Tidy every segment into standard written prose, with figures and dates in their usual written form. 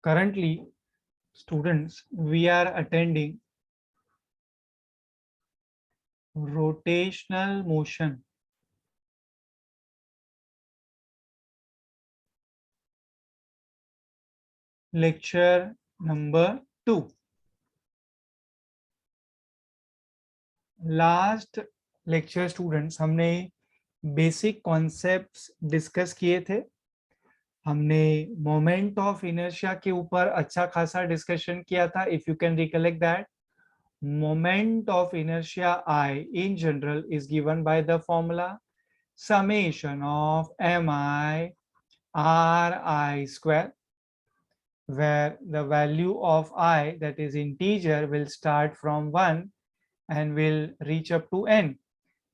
Currently, students, we are attending rotational motion. Lecture number 2. Last lecture students हमने basic concepts discuss किए थे. हमने moment of inertia के ऊपर अच्छा खासा डिस्कशन किया था. If you can recollect that, moment of inertia I in general is given by the formula summation of mi ri square, where the value of I, that is integer, will start from 1 and will reach up to n.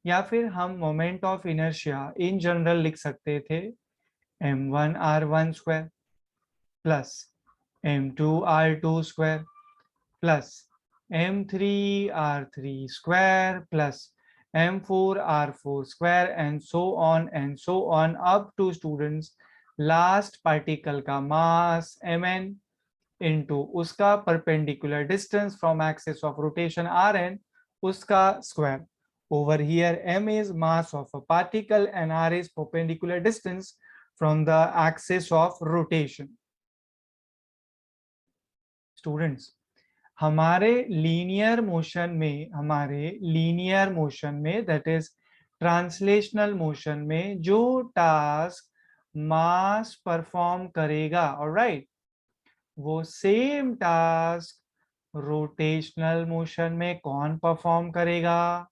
या फिर हम moment of inertia in general लिख सकते थे m1r1 square plus m2r2 square plus m3r3 square plus m4r4 square and so on up to students last particle का mass mn into उसका perpendicular distance from axis of rotation rn उसका square. Over here m is mass of a particle and r is perpendicular distance from the axis of rotation. Students, हमारे linear motion में that is translational motion में जो task मास perform करेगा, alright, वो same task rotational motion में कौन perform करेगा?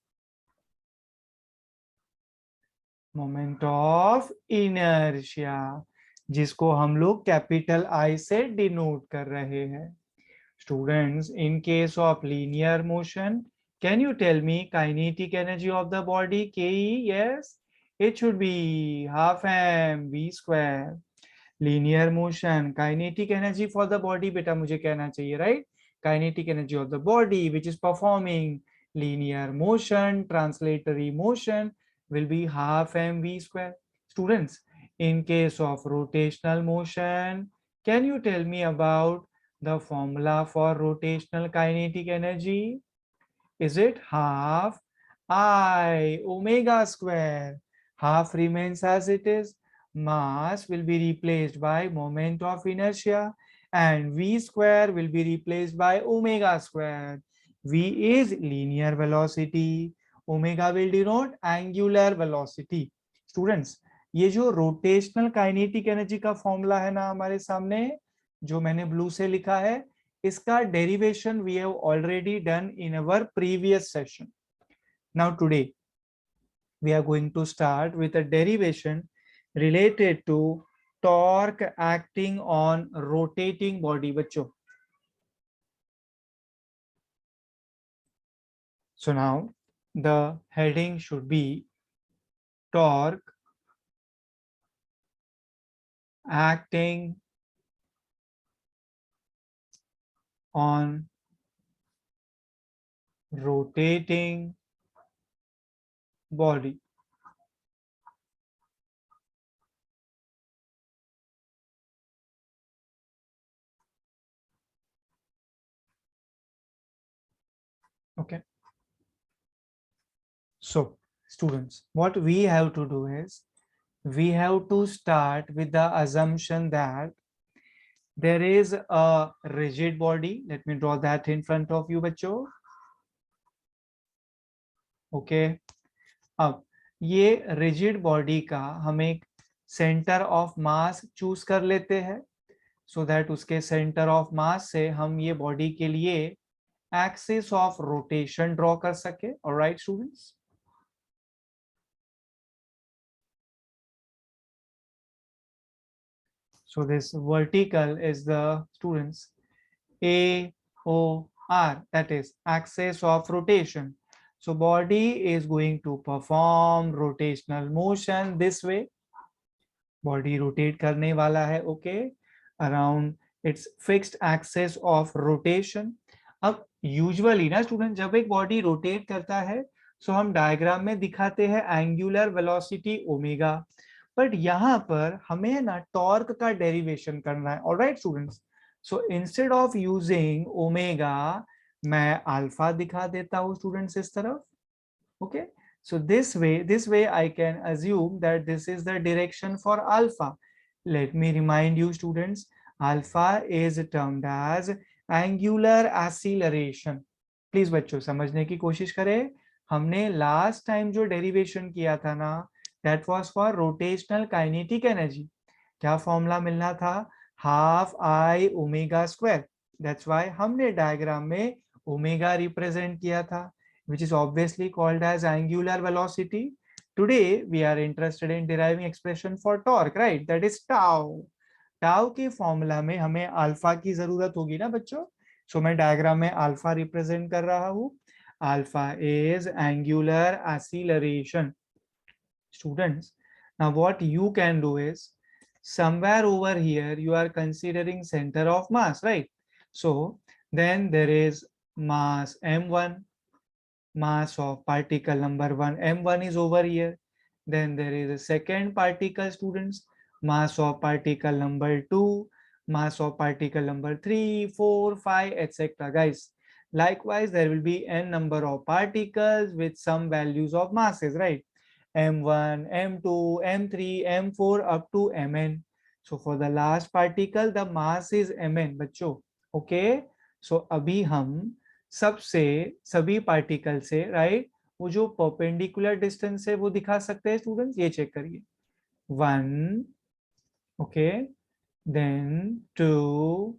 Moment of inertia, जिसको हम लोग कैपिटल आई से डिनोट कर रहे हैं. Students, in case of linear motion, can you tell me kinetic energy of the body, Ke? Yes, it should be half mv square. Linear motion, kinetic energy for the body, beta मुझे कहना चाहिए, right? Kinetic energy of the body which is performing linear motion, translatory motion, will be half mv square. Students, in case of rotational motion, can you tell me about the formula for rotational kinetic energy? Is it half I omega square? Half remains as it is. Mass will be replaced by moment of inertia and v square will be replaced by omega square. V is linear velocity, omega will denote angular velocity. Students, ये जो rotational kinetic energy का formula है ना हमारे सामने, जो मैंने blue से लिखा है, इसका derivation we have already done in our previous session. Now today we are going to start with a derivation related to torque acting on rotating body. बच्चों, so now the heading should be torque acting on rotating body. Okay, so students, what we have to do is we have to start with the assumption that there is a rigid body. Let me draw that in front of you बच्चों. Okay, अब ये rigid body का हम एक centre of mass choose कर लेते हैं, so that उसके सेंटर ऑफ मास से हम ये बॉडी के लिए एक्सिस ऑफ रोटेशन ड्रॉ कर सके. Alright students, so this vertical is the students AOR, that is axis of rotation. So body is going to perform rotational motion this way. Body rotate करने वाला है, okay, around its fixed axis of rotation. अब usually ना student, जब एक body rotate करता है सो हम डायग्राम में दिखाते हैं एंगुलर वेलोसिटी ओमेगा, बट यहाँ पर हमें ना टॉर्क का डेरिवेशन करना है. Alright students, so instead of using omega मैं अल्फा दिखा देता हूं स्टूडेंट्स इस तरफ. Okay, so this way I can assume that this is the direction for alpha. Let me remind you students, alpha is termed as angular acceleration. Please बच्चों समझने की कोशिश करें. हमने लास्ट टाइम जो डेरिवेशन किया था ना, that was for rotational kinetic energy. क्या फॉर्मूला मिलना था? Half I omega square. That's why हमने डायग्राम में ओमेगा रिप्रेजेंट किया था, which is obviously called as angular velocity. Today we are interested in deriving expression for torque, right? That is tau. Tau के formula में हमें alpha की जरूरत होगी ना बच्चों. सो मैं डायग्राम में अल्फा रिप्रेजेंट कर रहा हूं. Alpha is angular acceleration. Students, now what you can do is, somewhere over here you are considering center of mass, right? So then there is mass m1, mass of particle number 1 m1 is over here. Then there is a second particle, students, mass of particle number 2, mass of particle number 3, 4, 5, etc. guys. Likewise there will be n number of particles with some values of masses, right? m1, m2, m3, m4 up to mn. So for the last particle the mass is mn बच्चों. Okay, so अभी हम सबसे सभी particle से right वो जो perpendicular distance है वो दिखा सकते हैं स्टूडेंट्स. ये चेक करिए. 1, okay, then 2,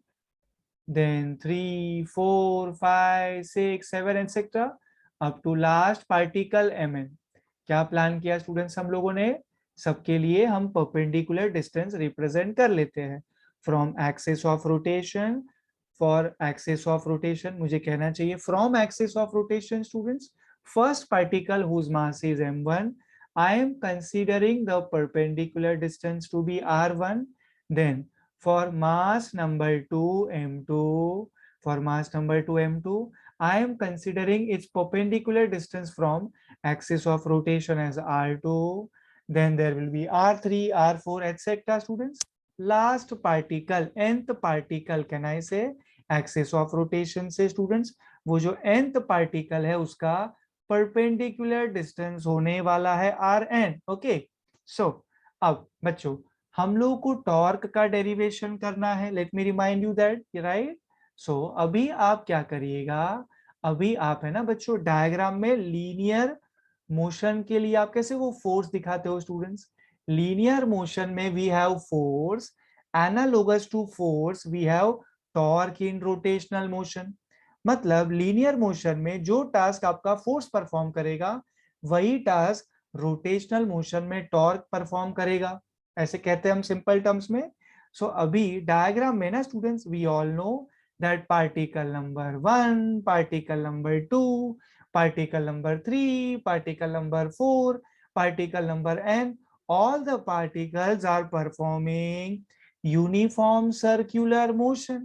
then 3, 4, 5, 6, 7 etcetera up to last particle mn. क्या प्लान किया स्टूडेंट्स हम लोगों ने? सबके लिए हम परपेंडिकुलर डिस्टेंस रिप्रेजेंट कर लेते हैं. From axis of rotation, for axis of rotation मुझे कहना चाहिए from axis of rotation students, first particle whose mass is m1, I am considering the perpendicular distance to be r1. Then for mass number 2 m2, for mass number 2 m2, I am considering its perpendicular distance from axis of rotation as r2. Then there will be r3, r4, etc. students. Last particle, nth particle, can I say axis of rotation से students वो जो nth particle है उसका perpendicular distance होने वाला है rn. Okay, सो अब बच्चों हम लोग को टॉर्क का डेरिवेशन करना है. Let me remind you that, right? So अभी आप क्या करिएगा, अभी आप है ना बच्चों डायग्राम में लीनियर मोशन के लिए आप कैसे वो फोर्स दिखाते हो स्टूडेंट्स. लीनियर मोशन में we have force, analogous to force we have torque in rotational motion. मतलब लीनियर मोशन में जो टास्क आपका फोर्स परफॉर्म करेगा वही टास्क रोटेशनल मोशन में टॉर्क परफॉर्म करेगा. ऐसे कहते हैं हम सिंपल टर्म्स में. सो अभी डायग्राम में ना students we all know that particle number 1, particle number 2, particle number 3, particle number 4, particle number n, all the particles are performing uniform circular motion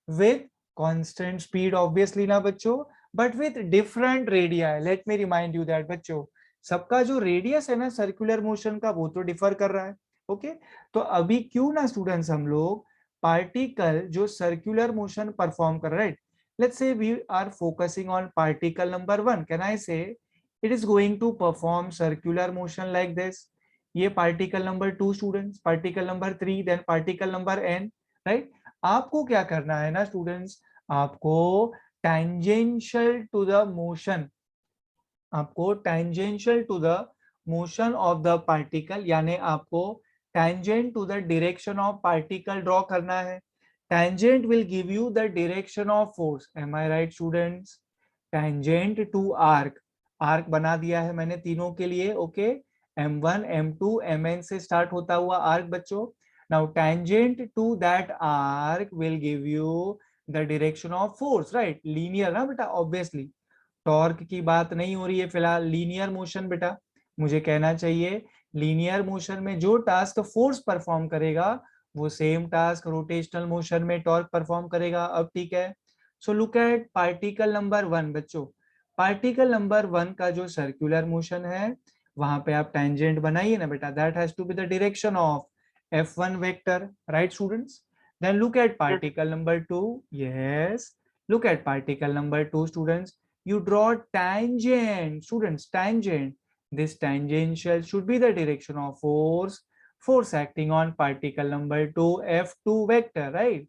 with constant speed obviously ना बच्चों, but with different radii. Let me remind you that बच्चों सबका जो radius है ना circular motion का वो तो डिफर कर रहा है. ओके, तो अभी क्यों ना स्टूडेंट्स हम लोग पार्टिकल जो सर्कुलर मोशन परफॉर्म कर रहे हैं, let's say we are focusing on particle number 1, can I say it is going to perform circular motion like this. ये particle number 2 students, particle number 3, then particle number n, right? आपको क्या करना है ना students, आपको tangential to the motion, आपको tangential to the motion of the particle यानी आपको tangent to the direction of particle draw करना है. Tangent will give you the direction of force. Am I right students? Tangent to arc. Arc बना दिया है मैंने तीनों के लिए. ओके, m1, m2, mn से स्टार्ट होता हुआ arc बच्चों. Now tangent to that arc will give you the direction of force, right? Linear ना बेटा, obviously. टॉर्क की बात नहीं हो रही है फिलहाल, लीनियर मोशन बेटा. मुझे कहना चाहिए लीनियर मोशन में जो टास्क फोर्स परफॉर्म करेगा वो सेम टास्क रोटेशनल मोशन में टॉर्क परफॉर्म करेगा. अब ठीक है, so look at particle number 1 बच्चों. पार्टिकल नंबर 1 का जो सर्कुलर मोशन है वहां पे आप टेंजेंट बनाइए ना बेटा. That has to be the direction of f1 vector, right students? Then look at particle number 2. Yes, look at particle number 2, students. You draw tangent, students, tangent. This tangential should be the direction of force acting on particle number 2, F2 vector, right?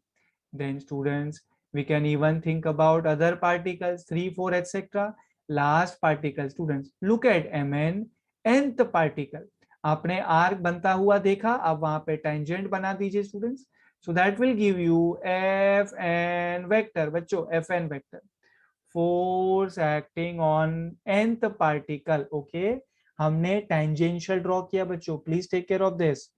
Then students, we can even think about other particles, 3, 4, etc. Last particle, students, look at Mn, nth particle. आपने arc बनता हुआ देखा, अब वहां पे tangent बना दीजिए students. So that will give you Fn vector. बच्चों, Fn vector. Force acting on nth particle. Okay, हमने tangential draw किया बच्चों. Please take care of this.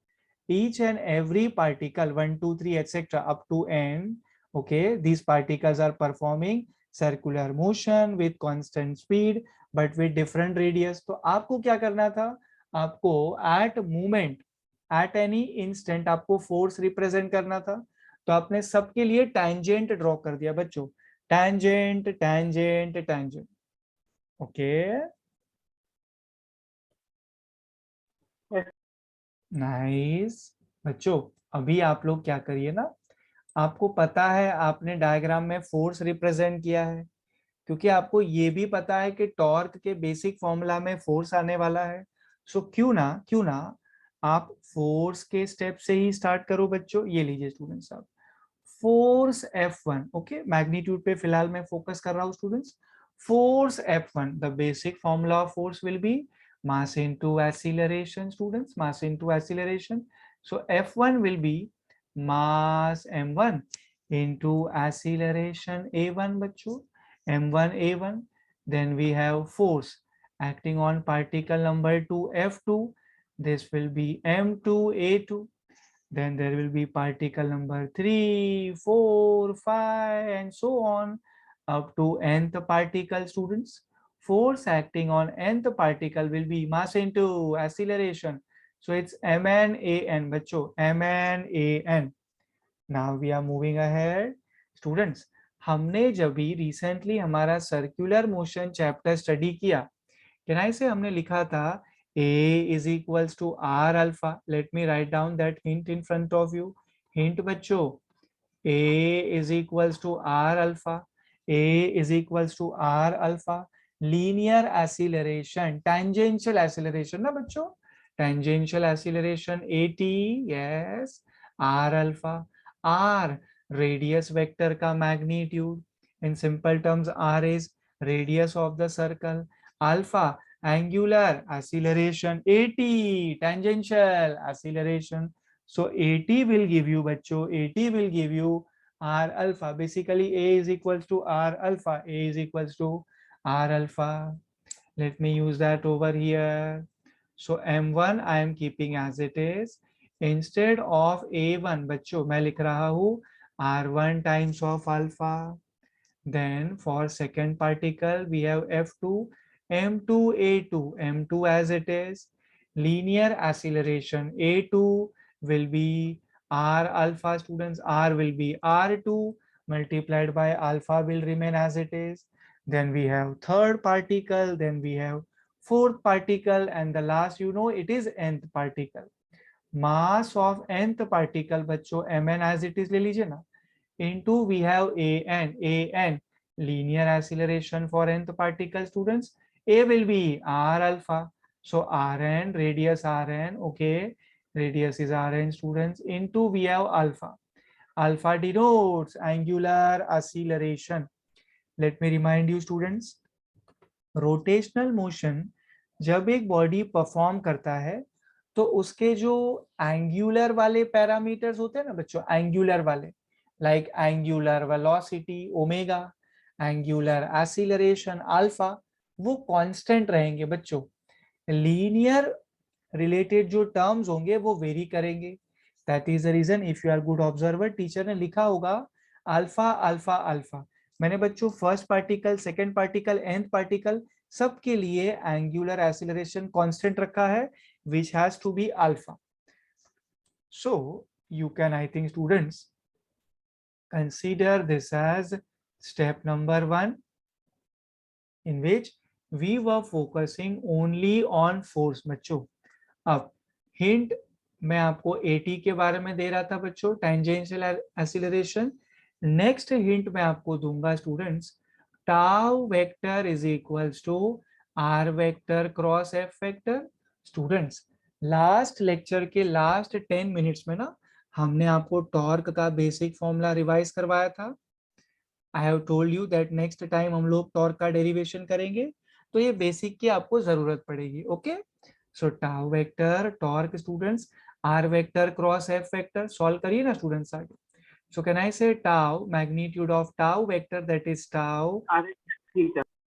Each and every particle 1 2 3 etc. up to n, okay, these particles are performing circular motion with constant speed but with different radius. तो आपको क्या करना था, आपको at moment at any instant आपको force represent करना था. तो आपने सबके लिए tangent draw कर दिया बच्चों. Tangent, tangent, tangent. Okay, nice. बच्चों, अभी आप लोग क्या करिए ना, आपको पता है आपने डायग्राम में फोर्स रिप्रेजेंट किया है, क्योंकि आपको ये भी पता है कि टॉर्क के बेसिक फॉर्मूला में फोर्स आने वाला है. सो क्यों ना आप फोर्स के स्टेप से ही स्टार्ट करो बच्चों. ये लीजिए स्टूडेंट्स, आप फोर्स F1. ओके, मैग्नीट्यूड पे फिलहाल मैं फोकस कर रहा हूँ students. Force F1, the basic formula of force will be mass into acceleration, students, mass into acceleration. So F1 will be mass m1 into acceleration a1 बच्चों, m1 a1. Then we have force acting on particle number 2 F2. This will be m2 a2. Then there will be particle number 3, 4, 5 and so on up to nth particle, students. Force acting on nth particle will be mass into acceleration. So it's mn an बच्चों, mn an. Now we are moving ahead. Students, हमने जब भी recently हमारा circular motion chapter study किया, can I say हमने लिखा था A is equals to R alpha. Let me write down that hint in front of you. Hint बच्चों, A is equals to R alpha. A is equals to R alpha. Linear acceleration, tangential acceleration ना बच्चों, tangential acceleration AT, yes, R alpha. R radius vector का magnitude. In simple terms, R is radius of the circle. Alpha angular acceleration, AT tangential acceleration. So AT will give you बच्चों, AT will give you R alpha. Basically A is equals to R alpha. A is equals to R alpha. Let me use that over here. So M1 I am keeping as it is. Instead of A1 बच्चों मैं लिख रहा हूँ R1 times of alpha. Then for second particle we have F2, M2, A2, M2 as it is. Linear acceleration A2 will be R alpha, students. R will be R2 multiplied by alpha will remain as it is. Then we have third particle, then we have fourth particle, and the last, you know, it is nth particle. Mass of nth particle बच्चों Mn as it is ले लीजिए ना, into we have an linear acceleration for nth particle, students. A will be R alpha, so Rn, radius Rn, okay, radius is Rn, students, into we have alpha. Alpha denotes angular acceleration. Let me remind you students, rotational motion जब एक body perform करता है तो उसके जो angular वाले parameters होते हैं ना बच्चों, एंगुलर वाले, like angular velocity omega, angular acceleration alpha, वो कांस्टेंट रहेंगे बच्चों. लीनियर रिलेटेड जो टर्म्स होंगे वो वेरी करेंगे. That is the reason, if you are good observer, teacher ने लिखा होगा अल्फा अल्फा अल्फा. मैंने बच्चों first particle, second particle, nth particle सबके लिए एंगुलर एक्सीलरेशन कांस्टेंट रखा है, which has to be alpha. So you can, I think students, consider this as step number 1, in which we were focusing only on force बच्चों. अब hint मैं आपको AT के बारे में दे रहा था बच्चों, टेंजेंशियल एक्सीलरेशन। नेक्स्ट हिंट मैं आपको दूंगा students, tau vector is equals to R vector cross F vector. Students, last lecture के लास्ट 10 मिनट्स में ना हमने आपको टॉर्क का बेसिक फॉर्मूला रिवाइज करवाया था। I have told you that next time हम लोग टॉर्क का डेरिवेशन करेंगे, तो ये बेसिक की आपको जरूरत पड़ेगी। Okay, so tau vector torque students R vector cross F vector, solve करिए ना स्टूडेंट्स आगे। So can I say tau magnitude of tau vector, that is tau.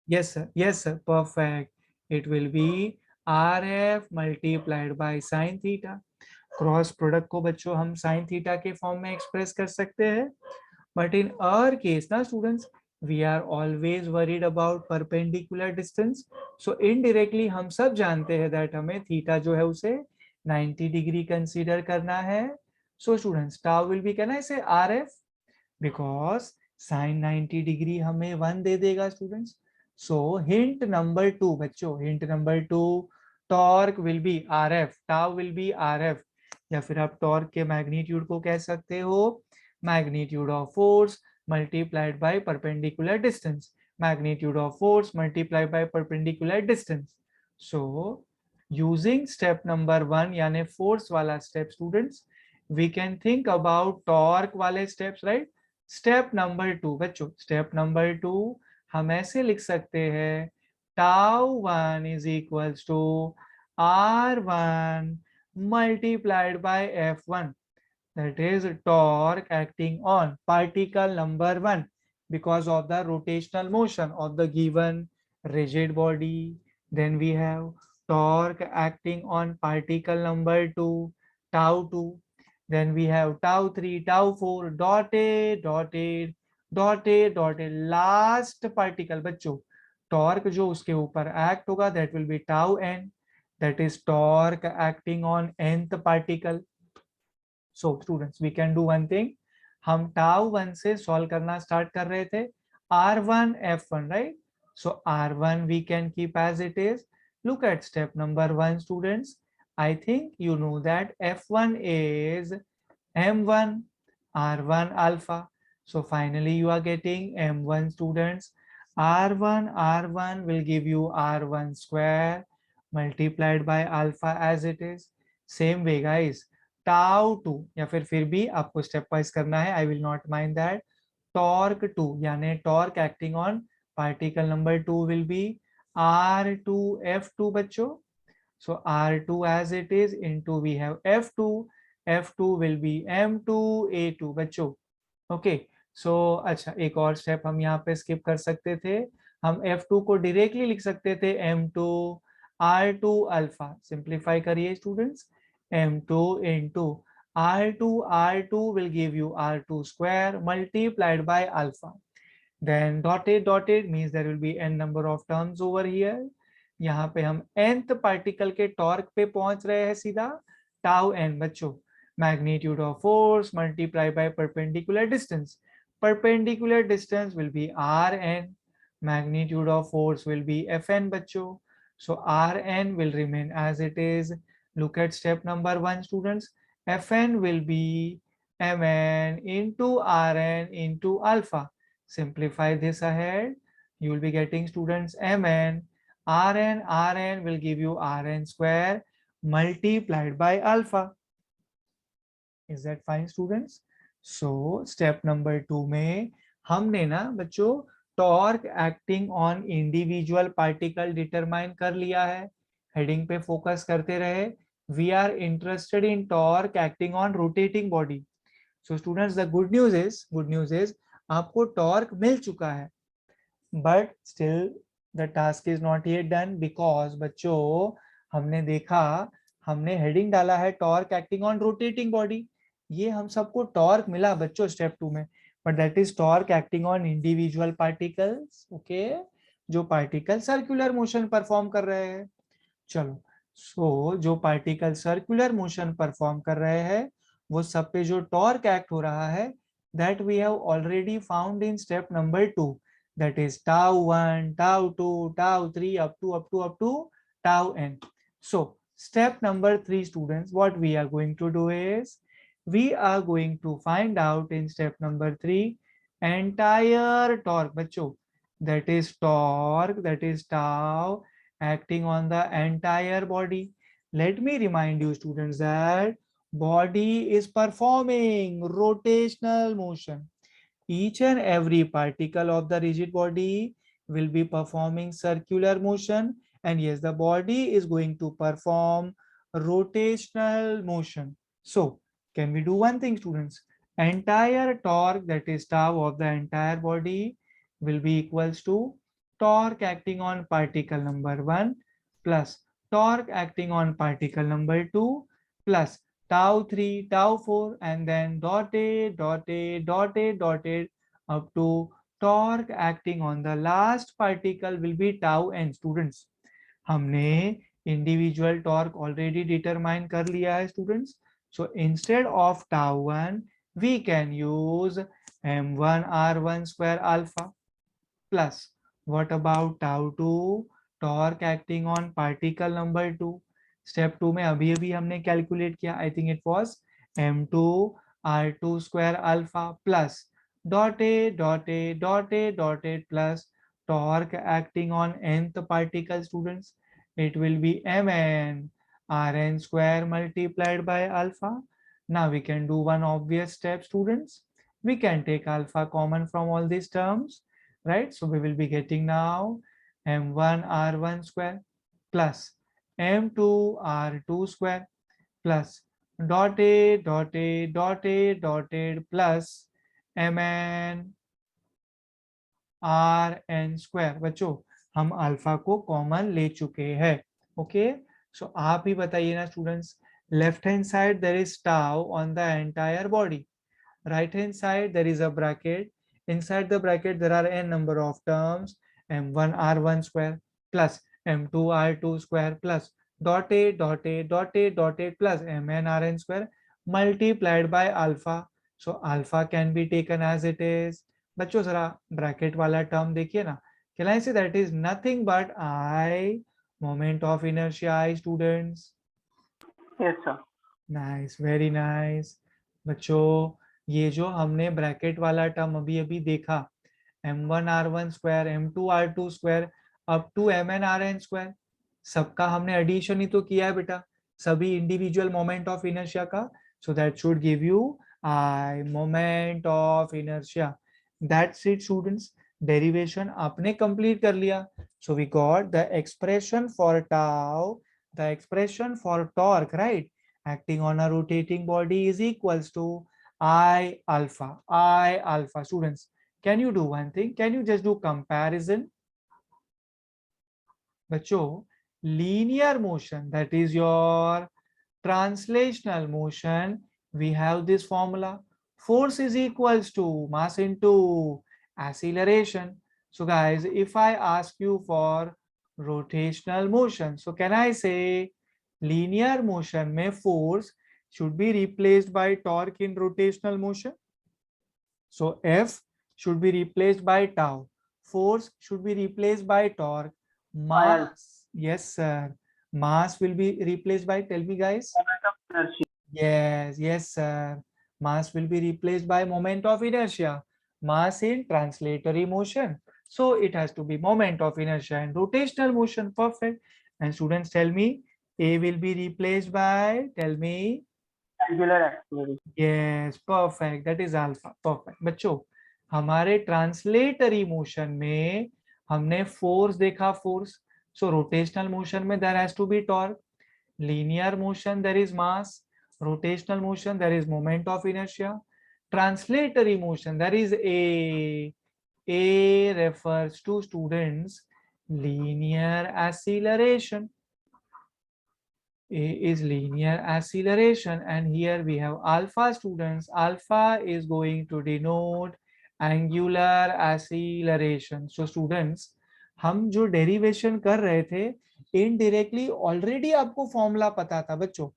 Yes sir, yes sir, perfect. It will be RF multiplied by sin theta. Cross product को बच्चों हम sin theta के form में express कर सकते हैं, but in our case ना students, we are always worried about perpendicular distance. So indirectly हम सब जानते हैं दैट हमें थीटा जो है उसे 90 डिग्री कंसीडर करना है। So students, tau will be, can I से RF, बिकॉज साइन 90 डिग्री हमें 1 दे देगा स्टूडेंट्स। सो हिंट नंबर 2 बच्चों, hint number 2, torque will be RF, tau will be RF, या फिर आप टॉर्क के मैग्नीट्यूड को कह सकते हो magnitude of force multiplied by perpendicular distance, magnitude of force multiplied by perpendicular distance. So using step number 1 यानी फोर्स वाला step students, we can think about torque वाले स्टेप्स, राइट। स्टेप नंबर 2 बच्चों, step number 2 हम ऐसे लिख सकते हैं, tau 1 is equals to R1 multiplied by F1, that is torque acting on particle number 1 because of the rotational motion of the given rigid body. Then we have torque acting on particle number 2, tau 2. Then we have tau 3, tau 4, dotted, dotted, dotted, dotted. Last particle बच्चों, torque जो उसके ऊपर act होगा, that will be tau n, that is torque acting on nth particle. So students, we can one one thing, हम tau 1 से solve करना start कर रहे थे, R1 F1, right. So R1 we can keep as it is. Look at step number 1 students, I think you know that F1 is M1 R1 alpha. So finally you are getting M1 students. R1 will give you R1 square multiplied by alpha as it is. Same way guys, tau 2 या फिर भी आपको step wise करना है, I will not mind that. Torque 2 यानी torque acting on particle number 2 will be R2 F2 बच्चों। So R2 as it is into we have F2, F2 will be M2 A2 बच्चों। Okay, सो अच्छा एक और step हम यहाँ पे skip कर सकते थे, हम F2 को डायरेक्टली लिख सकते थे M2 R2 अल्फा। सिंप्लीफाई करिए students, M2 into R2 will give you R2 square multiplied by alpha. Then dotted means there will be n number of terms over here. यहाँ पे हम nth पार्टिकल के torque पे पहुंच रहे हैं सीधा, टाउ n बच्चों, magnitude of force multiply by perpendicular distance, perpendicular distance will be Rn, magnitude of force will be Fn बच्चों। So Rn will remain as it is. Look at step number 1 students, Fn will be Mn into Rn into alpha. Simplify this ahead, you will be getting students Mn, Rn will give you Rn square multiplied by alpha. Is that fine students? So step number 2 में हमने ना बच्चों torque acting on individual particle determine कर लिया है, heading पे focus करते रहे। We are interested in torque acting on rotating body. So students, the good news is आपको टॉर्क मिल चुका है, but still the task is not yet done, because बच्चों हमने देखा, हमने हेडिंग डाला है torque acting on rotating body, ये हम सबको टॉर्क मिला बच्चों स्टेप 2 में, but that is torque acting on individual particles. Okay, जो पार्टिकल सर्कुलर मोशन परफॉर्म कर रहे हैं। चलो, सो जो पार्टिकल सर्कुलर मोशन परफॉर्म कर रहे हैं वो सब पे जो टॉर्क एक्ट हो रहा है, that we have already found in step number 2, that is tau 1, tau 2, tau 3 up to tau n. So Step number 3, students, what we are going to do is we are going to find out in step number 3 entire torque, bachcho, that is torque, that is tau acting on the entire body. Let me remind you, students, that body is performing rotational motion. Each and every particle of the rigid body will be performing circular motion, and yes, the body is going to perform rotational motion. So can we do one thing, students? Entire torque, that is tau of the entire body, will be equals to torque acting on particle number 1 plus torque acting on particle number 2 plus tau 3, tau 4, and then dotted up to torque acting on the last particle will be tau n. students, हमने individual torque already determine कर लिया है students. So instead of tau 1 we can use m1 r1 square alpha plus what about tau 2, torque acting on particle number 2. Step 2 में अभी अभी हमने calculate किया, I think it was m2 r2 square alpha plus dotted plus torque acting on nth particle, students, it will be mn rn square multiplied by alpha. Now we can do one obvious step, students. We can take alpha common from all these terms, right? So we will be getting now m1 r1 square plus m2 r2 square plus dotted plus mn rn square. बच्चों हम alpha को common ले चुके हैं. Okay, सो आप ही बताइए ना students, left hand side there is tau on the entire body, right hand side there is a bracket, inside the bracket there are n number of terms, m1 r1 square plus m2 r2 square plus dotted plus mn rn square multiplied by alpha. So alpha can be taken as it is. बच्चों जरा bracket वाला term देखिए ना, can I say that is nothing but I moment of inertia I, students? Yes, sir. Nice, very nice. बच्चों ये जो हमने bracket वाला टर्म अभी अभी देखा, m1 r1 square m2 r2 square up to mn rn square, सबका हमने एडिशन ही तो किया है बेटा, सभी इंडिविजुअल मोमेंट ऑफ इनर्शिया का. So that should give you I moment of inertia. That's it students, derivation आपने कंप्लीट कर लिया. So we got the expression for tau, the expression for torque, right, acting on a rotating body is equals to I alpha. Students, can you do one thing? Can you just do comparison? बच्चों, linear motion, that is your translational motion, we have this formula, force is equals to mass into acceleration. So guys, if I ask you for rotational motion, so can I say linear motion में force should be replaced by torque in rotational motion? So F should be replaced by tau, force should be replaced by torque, mass, yes sir, mass will be replaced by, tell me guys. Moment of inertia. Yes sir, mass will be replaced by moment of inertia, mass in translatory motion, so it has to be moment of inertia and rotational motion. Perfect. And students, tell me, A will be replaced by, tell me. Angular acceleration. Yes, perfect, that is alpha. Perfect. बच्चों हमारे translatory motion में हमने force देखा, force, so rotational motion में there has to be torque, linear motion there is mass, rotational motion there is moment of inertia, translatory motion there is A refers to, students, linear acceleration. A is linear acceleration, and here we have alpha, students. Alpha is going to denote angular acceleration. So students, हम जो derivation कर रहे थे indirectly already आपको formula पता था बच्चों,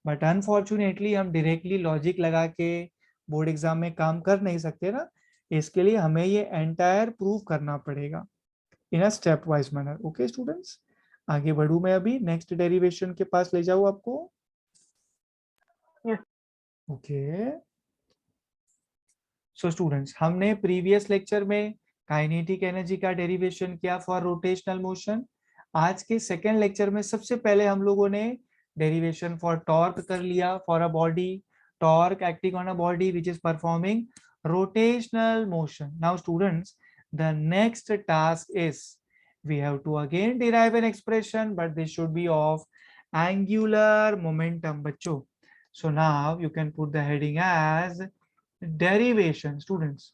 but unfortunately हम डायरेक्टली लॉजिक लगा के बोर्ड एग्जाम में काम कर नहीं सकते ना, इसके लिए हमें ये एंटायर प्रूव करना पड़ेगा in a stepwise manner. Okay students, आगे बढ़ू मैं अभी नेक्स्ट डेरिवेशन के पास ले जाऊं आपको। Yes. ओके सो स्टूडेंट्स, हमने प्रीवियस लेक्चर में काइनेटिक एनर्जी का डेरिवेशन किया फॉर रोटेशनल मोशन। आज के सेकेंड लेक्चर में सबसे पहले हम लोगों ने डेरिवेशन फॉर टॉर्क कर लिया for a body, torque acting on a body which is performing rotational motion. Now students, the next task is we have to again derive an expression, but this should be of angular momentum बच्चों. So now you can put the heading as derivation. Students,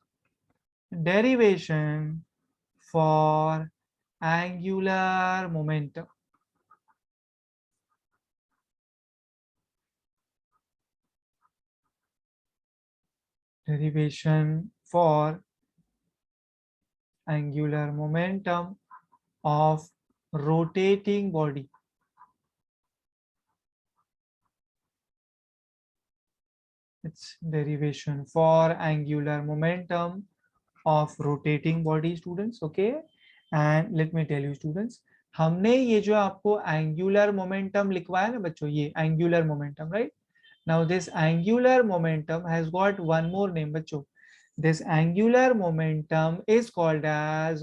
derivation for angular momentum. Derivation for angular momentum of rotating body. It's derivation for angular momentum of rotating body students. Okay, and let me tell you students, हमने ये जो आपको angular momentum लिखवाया ना बच्चों, ये angular momentum, right? Now this angular momentum has got one more name बच्चों. This angular momentum is called as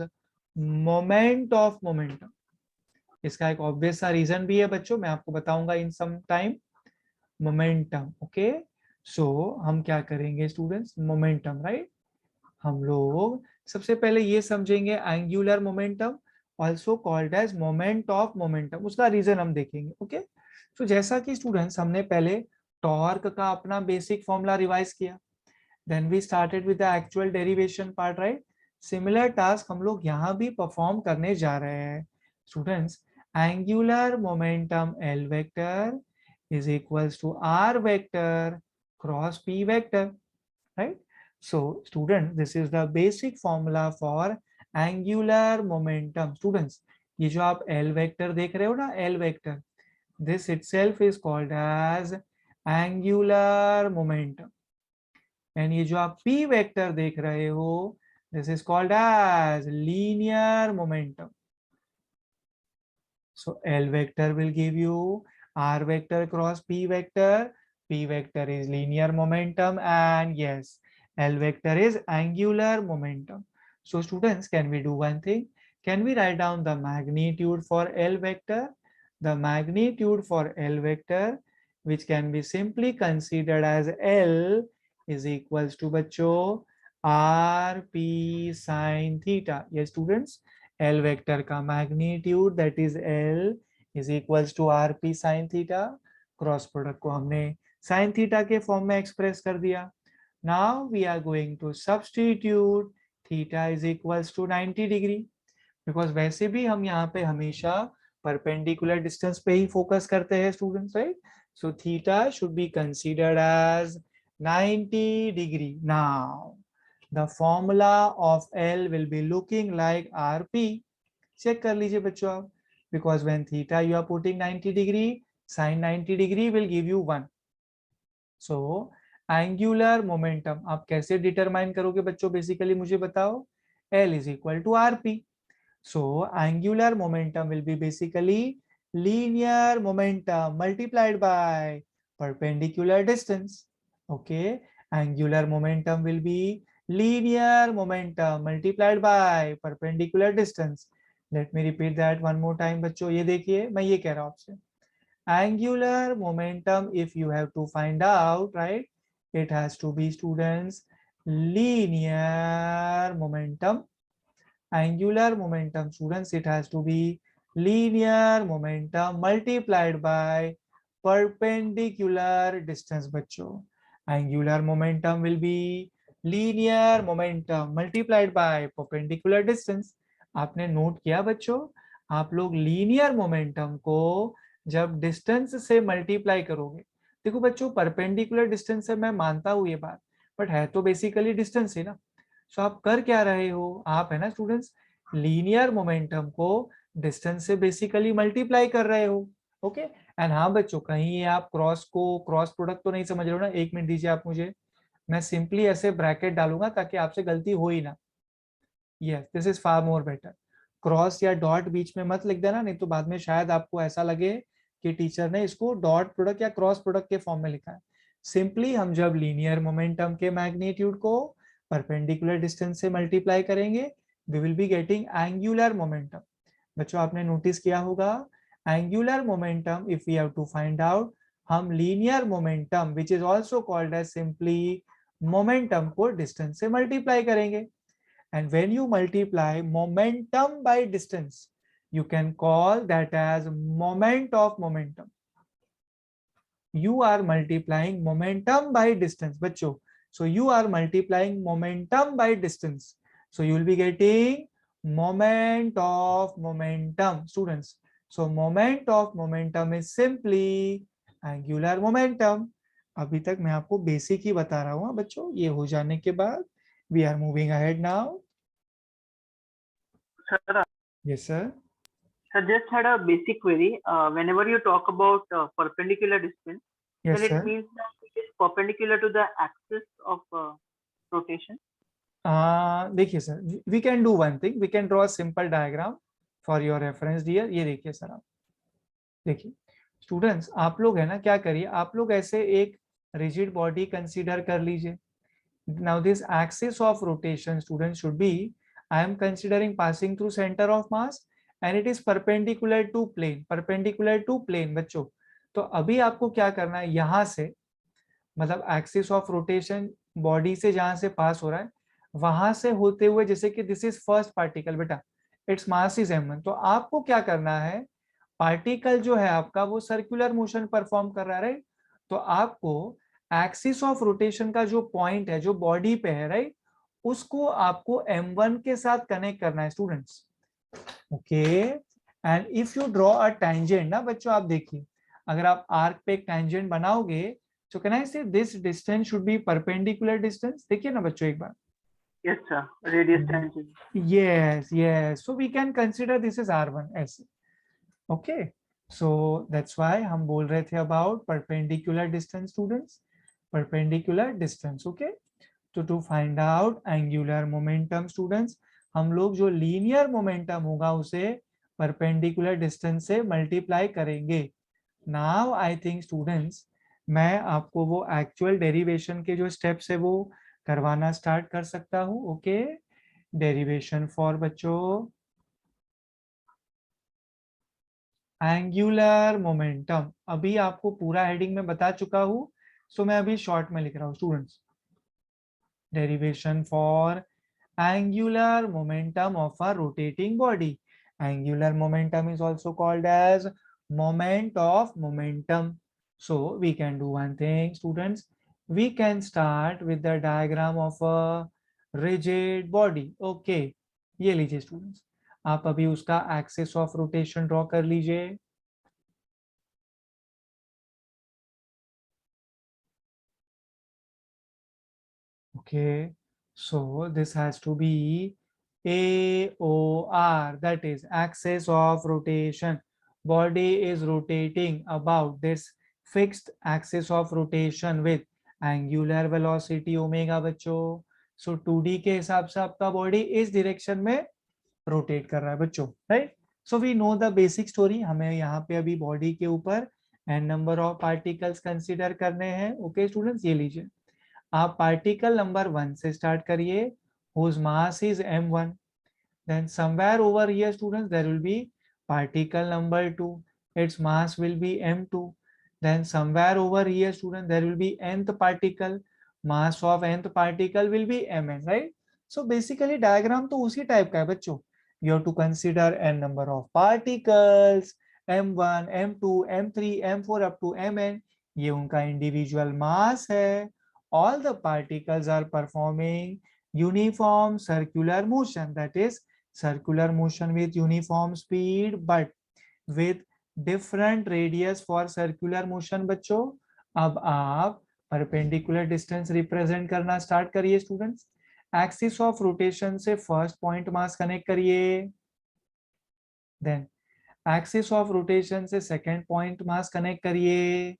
moment of momentum. इसका एक ऑब्वियस सा रीजन भी है बच्चों, मैं आपको बताऊंगा in some time. Momentum. Okay so हम क्या करेंगे स्टूडेंट्स, मोमेंटम, राइट? हम लोग सबसे पहले ये समझेंगे angular momentum also called as moment of momentum, उसका रीजन हम देखेंगे. ओके तो जैसा कि स्टूडेंट्स हमने पहले टॉर्क का अपना बेसिक फॉर्मूला रिवाइज किया, then we started with the actual derivation part, right? Similar task हम लोग यहाँ भी परफॉर्म करने जा रहे हैं students. Angular momentum L vector is equals to r vector cross p vector, right? So students, this is the basic formula for angular momentum. Students, ये जो आप L vector देख रहे हो ना, L vector, this itself is called as angular momentum. And ये जो आप P vector देख रहे हो, this is called as linear momentum. So L vector will give you r vector cross p vector. P vector is linear momentum, and yes, L vector is angular momentum. So students, can we do one thing? Can we write down the magnitude for L vector? The magnitude for L vector, which can be simply considered as L, is equals to बच्चों r p sin theta. Yes students, L vector का magnitude that is L is equals to rp sin theta. Cross product को हमने sin theta के form में express कर दिया. Now we are going to substitute theta is equals to 90 degree, because वैसे भी हम यहाँ पे हमेशा परपेंडिकुलर डिस्टेंस पे ही फोकस करते हैं students, right? So theta should be considered as 90 degree. Now the formula of L will be looking like RP. Check कर लीजिए बच्चों आप, because when theta you are putting 90 degree, sin 90 degree will give you 1. So angular momentum आप कैसे determine करोगे बच्चों, basically मुझे बताओ. L is equal to RP. So angular momentum will be basically linear momentum multiplied by perpendicular distance. Okay, angular momentum will be linear momentum multiplied by perpendicular distance. Let me repeat that one more time बच्चों. ये देखिए मैं ये कह रहा हूँ आपसे, angular momentum if you have to find out, right, it has to be students linear momentum. Angular momentum students, it has to be linear momentum multiplied by perpendicular distance बच्चों. Angular momentum will be linear momentum multiplied by perpendicular distance. आपने note किया बच्चों, आप लोग linear momentum को जब distance से multiply करोगे, देखो बच्चों परपेंडिकुलर डिस्टेंस है, मैं मानता हूं ये बात, बट है तो बेसिकली डिस्टेंस है ना. सो आप कर क्या रहे हो, आप है ना स्टूडेंट्स, लीनियर मोमेंटम को डिस्टेंस से बेसिकली मल्टीप्लाई कर रहे हो. ओके एंड हाँ बच्चों, कहीं आप क्रॉस प्रोडक्ट तो नहीं समझ रहे हो ना, 1 मिनट दीजिए आप मुझे, मैं सिंपली ऐसे ब्रैकेट डालूंगा ताकि आपसे गलती हो ही ना. Yes this is far more better. Cross या डॉट बीच में मत लिख देना, नहीं तो बाद में शायद आपको ऐसा लगे कि टीचर ने इसको डॉट प्रोडक्ट या क्रॉस प्रोडक्ट के फॉर्म में लिखा है। सिंपली हम जब लीनियर मोमेंटम के मैग्नीट्यूड को परपेंडिकुलर डिस्टेंस से मल्टीप्लाई करेंगे, we will be getting angular momentum. बच्चों आपने नोटिस किया होगा, angular momentum if we have to find out, हम linear momentum which is also called as simply momentum को डिस्टेंस से मल्टीप्लाई करेंगे। And when you multiply momentum by distance, you can call that as moment of momentum. You are multiplying momentum by distance, बच्चों. So you are multiplying momentum by distance. So you will be getting moment of momentum, students. So moment of momentum is simply angular momentum. अभी तक मैं आपको basic ही बता रहा हूँ बच्चों, ये हो जाने के बाद we are moving ahead now. Sir, Yes, sir. sir, just had a basic query. Whenever you talk about perpendicular distance, Yes, then it sir. means that it is perpendicular to the axis of rotation. देखिए sir, we can do one thing. We can draw a simple diagram for your reference, dear. ये देखिए sir, आप देखिए students, आप लोग है ना, क्या करिए, आप लोग ऐसे एक रिजिड बॉडी कंसीडर कर लीजिए. Now this axis of rotation, students, should be, I am considering passing through center of mass and it is perpendicular to plane. Perpendicular to plane बच्चों. तो अभी आपको क्या करना है, यहां से मतलब एक्सिस ऑफ रोटेशन बॉडी से जहां से पास हो रहा है वहां से होते हुए, जैसे कि दिस इज फर्स्ट पार्टिकल बेटा, इट्स मास इज m1, तो आपको क्या करना है, पार्टिकल जो है आपका वो सर्कुलर मोशन परफॉर्म कर रहा है, राइट. तो आपको एक्सिस ऑफ रोटेशन का जो पॉइंट है जो बॉडी पे है, राइट, उसको आपको m1 के साथ कनेक्ट करना है students. Okay. And if you draw a tangent ना बच्चों, आप देखिए अगर आप आर्क पे एक टेंजेंट बनाओगे, so can I say this distance should be perpendicular distance? देखिए ना बच्चों एक बार. Yes, sir. Radius tangent. Yes, yes. So we can consider this as R1 ऐसे. Okay. So that's why हम बोल रहे थे about perpendicular distance, students. Perpendicular distance. Okay. तो to find out angular momentum, students, हम लोग जो linear momentum होगा उसे perpendicular distance से multiply करेंगे. Now I think students, मैं आपको वो एक्चुअल डेरिवेशन के जो स्टेप्स है वो करवाना स्टार्ट कर सकता हूँ. ओके. डेरिवेशन फॉर बच्चों एंगुलर मोमेंटम, अभी आपको पूरा हेडिंग में बता चुका हूँ, सो मैं अभी शॉर्ट में लिख रहा हूँ students. Derivation for angular momentum of a rotating body. Angular momentum is also called as moment of momentum. So we can do one thing, students. We can start with the diagram of a rigid body. Okay. ये लीजिए students, आप अभी उसका axis of rotation draw कर लीजिए. Okay, so this has to be AOR, that is axis of rotation. Body is rotating about this fixed axis of rotation with angular velocity omega बच्चों. So 2D के हिसाब से आपका body इस direction में rotate कर रहा है बच्चों, right. So we know the basic story. हमें यहाँ पे अभी बॉडी के ऊपर N number of particles consider करने हैं. ओके स्टूडेंट्स, ये लीजिए आप पार्टिकल नंबर 1 से स्टार्ट करिए, whose mass is m1. Then somewhere over here students there will be particle number 2, its mass will be m2. Then somewhere over here student there will be nth particle, mass of nth particle will be mn, right. So basically diagram तो उसी type का है बच्चों. You have to consider n number of particles, m1 m2 m3 m4 up to mn. ये उनका individual मास है. All the particles are performing uniform circular motion, that is circular motion with uniform speed but with different radius for circular motion. बच्चों अब आप perpendicular distance represent करना start करिए students. Axis of rotation से first point mass connect करिए, then axis of rotation से second point mass connect करिए,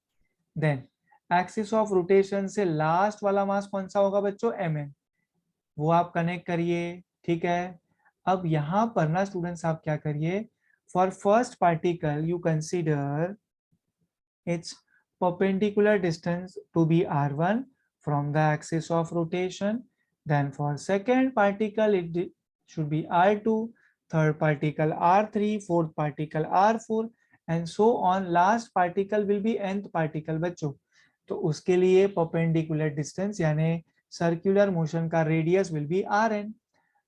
then axis of rotation से लास्ट वाला मास कौन सा होगा बच्चों, mn, वो आप कनेक्ट करिए. ठीक है. अब यहाँ पर ना स्टूडेंट्स आप क्या करिए, for first particle you consider its perpendicular distance to be r1 from the axis of rotation. Then for second particle it should be r2, third particle r3, fourth particle r4 and so on. Last particle will be nth particle बच्चों. तो उसके लिए perpendicular distance यानी circular motion का radius will be rn.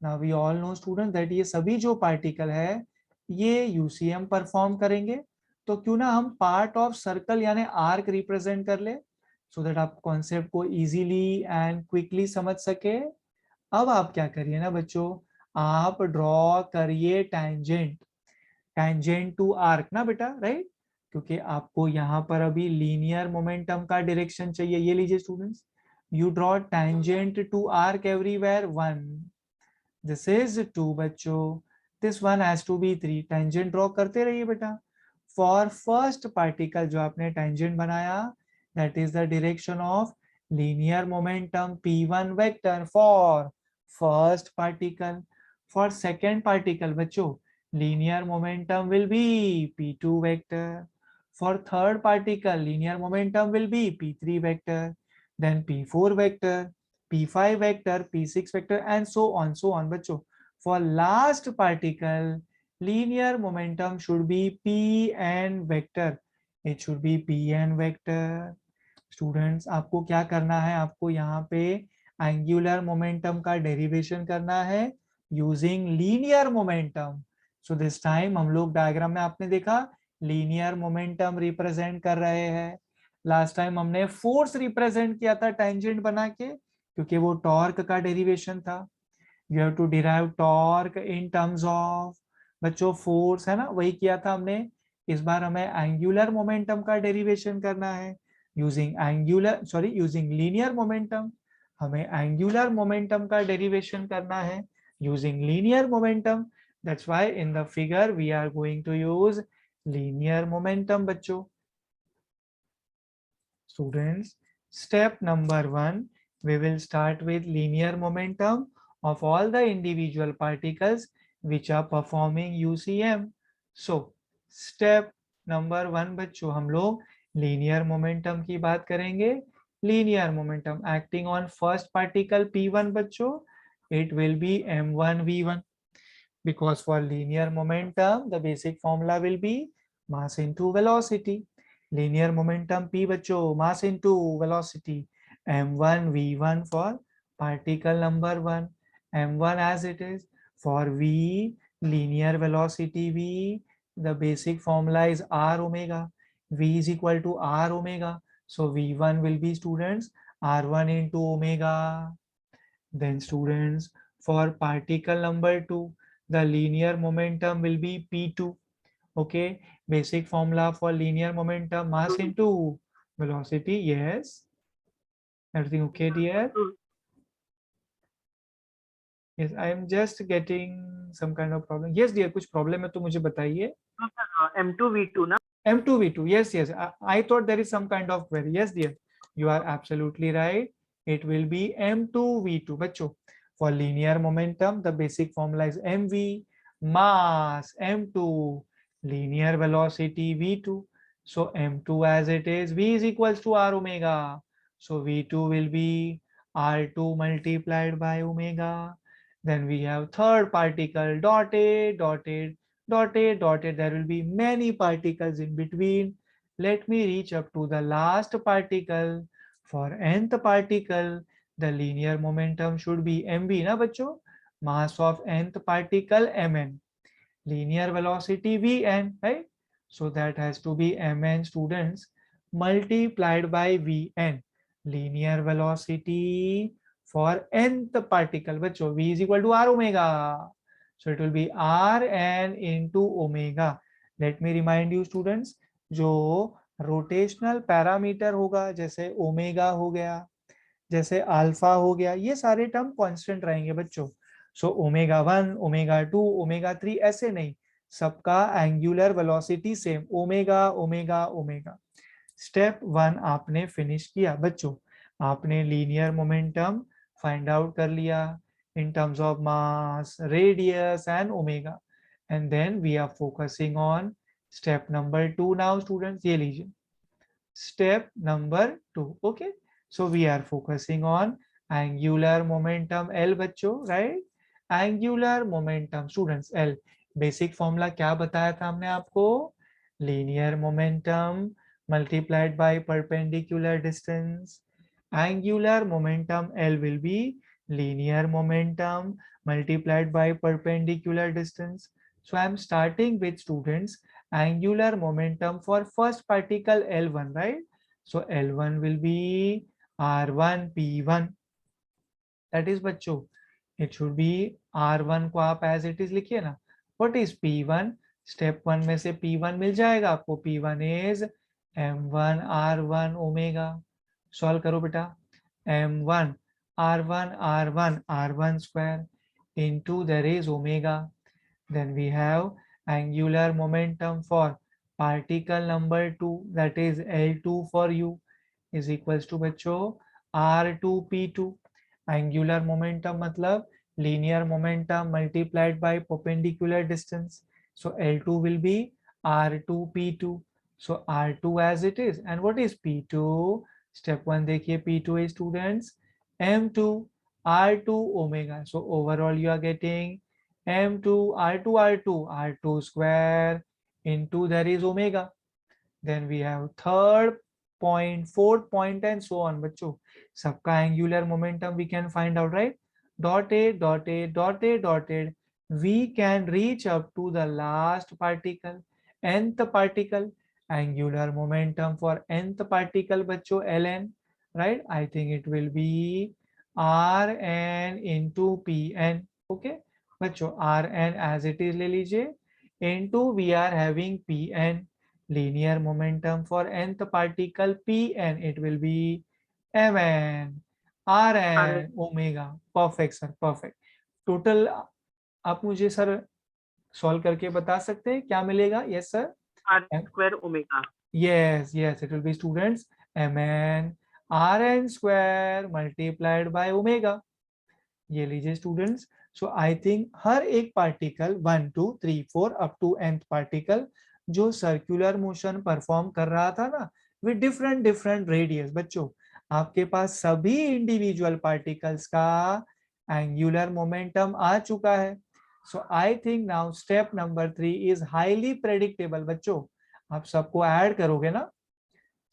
Now we all know students that ये सभी जो particle है ये UCM परफॉर्म करेंगे. तो क्यों ना हम पार्ट ऑफ सर्कल यानी आर्क रिप्रेजेंट कर ले, सो दैट आप कॉन्सेप्ट को इजीली एंड क्विकली समझ सके. अब आप क्या करिए ना बच्चों, आप ड्रॉ करिए टैंजेंट, टैंजेंट टू आर्क ना बेटा, राइट. क्योंकि आपको यहाँ पर अभी लीनियर मोमेंटम का डायरेक्शन चाहिए. ये लीजिए students, you draw tangent to arc everywhere 1, this is 2 बच्चों, this one has to be 3. Tangent draw करते रहिए बेटा. फॉर फर्स्ट पार्टिकल जो आपने टेंजेंट बनाया, that is the direction of linear momentum p1 vector for first particle. For second particle बच्चों linear momentum will be p2 vector. For third particle linear momentum will be p3 vector, then p4 vector, p5 vector, p6 vector and so on बच्चों. For last particle linear momentum should be pn vector, it should be pn vector. Students आपको क्या करना है, आपको यहाँ पे angular momentum का derivation करना है using linear momentum. So this time हम लोग डायग्राम में आपने देखा लीनियर मोमेंटम रिप्रेजेंट कर रहे हैं. लास्ट टाइम हमने फोर्स रिप्रेजेंट किया था टेंजेंट बना के, क्योंकि वो टॉर्क का डेरिवेशन था. You have to derive torque in terms of बच्चों फोर्स, है ना, वही किया था हमने. इस बार हमें एंगुलर मोमेंटम का डेरिवेशन करना है यूजिंग लीनियर मोमेंटम. हमें एंगुलर मोमेंटम का डेरिवेशन करना है using linear momentum. That's why in the figure we are going to use linear momentum बच्चों. Students, step number 1, we will start with linear momentum of all the individual particles which are performing UCM. So step number 1 बच्चों हम लोग linear momentum की बात करेंगे. linear momentum acting on first particle P1 बच्चों, it will be m1 v1, because for linear momentum the basic formula will be mass into velocity. Linear momentum p बच्चों, mass into velocity, m1 v1 for particle number 1, m1 as it is. For v, linear velocity v, the basic formula is r omega. V is equal to r omega, so v1 will be students r1 into omega. Then students, for particle number 2, the linear momentum will be p2. Okay, basic formula for linear momentum, mass into velocity. Yes, everything okay dear? Yes, I am just getting some kind of problem. Yes dear, कुछ problem है तो मुझे बताइए. M2 V2 ना. M2 V2, yes. I thought there is some kind of query. Yes dear, you are absolutely right. It will be M2 V2 बच्चों. For linear momentum, the basic formula is mv, mass m2, linear velocity v2. So m2 as it is, v is equals to r omega. So v2 will be r2 multiplied by omega. Then we have third particle, dotted, dotted, dotted, dotted. There will be many particles in between. Let me reach up to the last particle. For nth particle, the linear momentum should be mv ना बच्चों, mass of nth particle mn, linear velocity vn, right? So that has to be mn students multiplied by vn, linear velocity for nth particle बच्चों, v is equal to r omega, so it will be rn into omega. Let me remind you students, जो rotational parameter होगा जैसे omega हो गया, जैसे alpha हो गया, ये सारे टर्म कांस्टेंट रहेंगे बच्चों. सो ओमेगा 1, ओमेगा 2, ओमेगा 3 ऐसे नहीं, सबका angular velocity same, omega omega omega. Step 1 आपने फिनिश किया बच्चों, आपने लीनियर मोमेंटम फाइंड आउट कर लिया. in terms of mass, radius, and omega. And then we are focusing on step number 2 now, students. ये लीजिए. Step number 2. Okay. So we are focusing on angular momentum L बच्चों, right? Angular momentum, students, L. Basic formula क्या बताया था हमने आपको? Linear momentum multiplied by perpendicular distance. Angular momentum L will be linear momentum multiplied by perpendicular distance. So I am starting with, students, angular momentum for first particle L1, right? So L1 will be R1 P1. That is बच्चों, it should be R1 को आप as it is लिखिए ना. What is P1? Step 1 में से P1 मिल जाएगा आपको. P1 is M1 R1 omega. Solve करो बेटा. M1 R1 square into there is omega. Then we have angular momentum for particle number 2, that is L2 for you, is equals to बच्चों R2P2. Angular momentum मतलब linear momentum multiplied by perpendicular distance. So L2 will be R2P2. So R2 as it is. And what is P2? Step 1 देखिए, P2 is, students, M2 R2 omega. So overall you are getting M2 R2 square into there is omega. Then we have third point, fourth point, and so on. बच्चों सबका angular momentum we can find out, right? Dotted, dotted, dotted, dotted. We can reach up to the last particle, nth particle. Angular momentum for nth particle, बच्चों, ln, right? I think it will be Rn into Pn. Okay, बच्चों Rn as it is ले लीजिए. Into we are having Pn. Linear momentum for nth particle Pn, it will be Mn Rn omega. Perfect sir, perfect. Total आप मुझे sir solve करके बता सकते हैं क्या मिलेगा? Yes sir. R square omega. Yes, yes, it will be, students, Mn Rn square multiplied by omega. ये लीजिए स्टूडेंट्स. सो आई थिंक हर एक particle 1 2 3 4 up to nth particle जो सर्कुलर मोशन परफॉर्म कर रहा था ना, विद डिफरेंट डिफरेंट रेडियस. बच्चों आपके पास सभी इंडिविजुअल पार्टिकल्स का एंगुलर मोमेंटम आ चुका है. So I think now step number 3 is highly predictable. बच्चों आप सबको ऐड करोगे ना?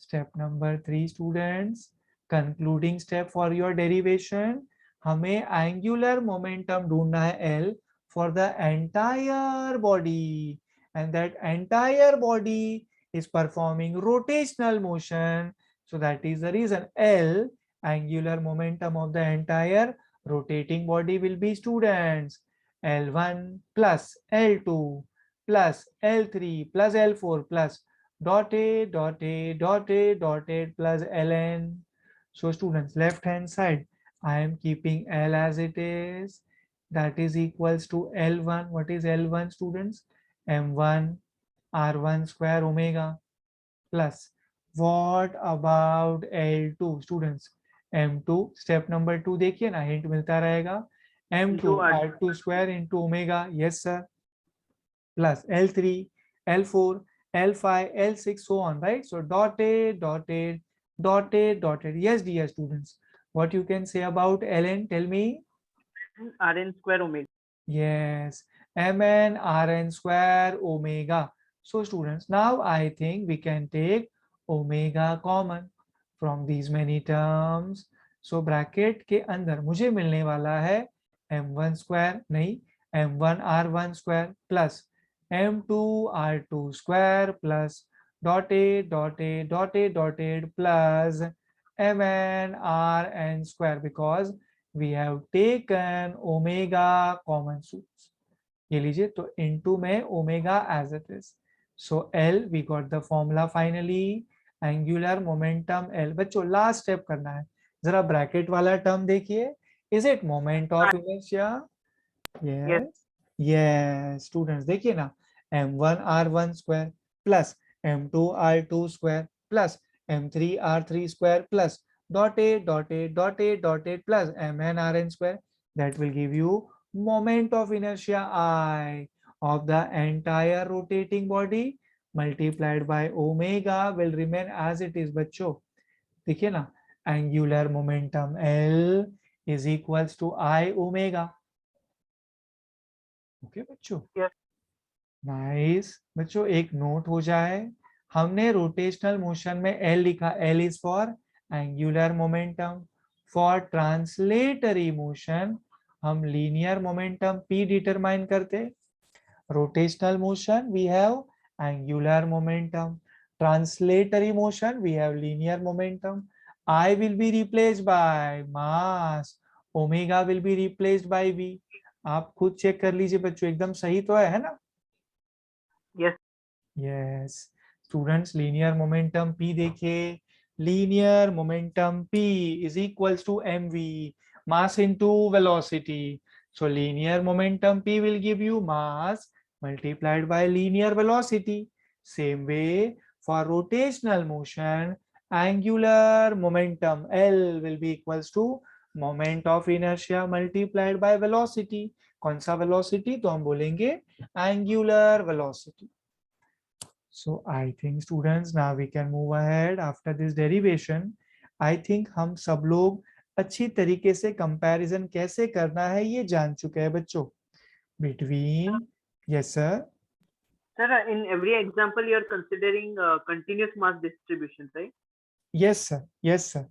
Step number 3, students, concluding step for your derivation. हमें एंगुलर मोमेंटम ढूंढना है L for the entire body, and that entire body is performing rotational motion, so that is the reason L, angular momentum of the entire rotating body, will be, students, L1 plus L2 plus L3 plus L4 plus dotted dotted dotted dotted plus Ln. So students, left hand side I am keeping L as it is, that is equals to L1. What is L1, students? M1 R1 square omega plus, what about L2, students? M2, step number 2 देखिए ना, hint मिलता रहेगा. M2 R2 square into omega, yes sir, plus L3 L4 L5 L6, so on, right? So dotted dotted dotted dotted. Yes dear students, what you can say about Ln? Tell me. Rn square omega. Yes, Mn Rn square omega. So students, now I think we can take omega common from these many terms. So bracket के अंदर मुझे मिलने वाला है M1 square, नहीं, M1 R1 square plus M2 R2 square plus dotted dotted dotted dotted plus Mn Rn square, because we have taken omega common source. ये लीजिए, तो into में omega as it is. So L, we got the formula finally. Angular momentum L. बच्चों last step करना है. जरा bracket वाला term देखिए. Is it moment of inertia? Yes. Yes. Students देखिए ना, M1 R1 square plus M2 R2 square plus M3 R3 square plus dotted dotted dotted dotted plus Mn Rn square. that will give you moment of inertia I of the entire rotating body multiplied by omega will remain as it is. बच्चों देखिए ना, angular momentum L is equals to I omega. Okay बच्चों, Yes. Nice बच्चों, एक note हो जाए, हमने rotational motion में L लिखा, L is for angular momentum, for translatory motion हम लीनियर मोमेंटम P डिटरमाइन करते, rotational motion we have angular momentum, translatory motion we have linear momentum. I will be replaced by mass, omega will be replaced by v. आप खुद check कर लीजिए बच्चों, एकदम सही तो है ना? Yes. Yes students, linear momentum P देखिए, linear momentum P is equals to mv, mass into velocity. So linear momentum P will give you mass multiplied by linear velocity. Same way for rotational motion, angular momentum L will be equals to moment of inertia multiplied by velocity. कौन सा velocity? तो हम बोलेंगे angular velocity. So I think students now we can move ahead after this derivation. I think हम सब लोग अच्छी तरीके से कंपैरिजन कैसे करना है ये जान चुके हैं बच्चों, between, yes sir, Sir, in every example, you are considering continuous mass distribution, right? yes sir, yes sir.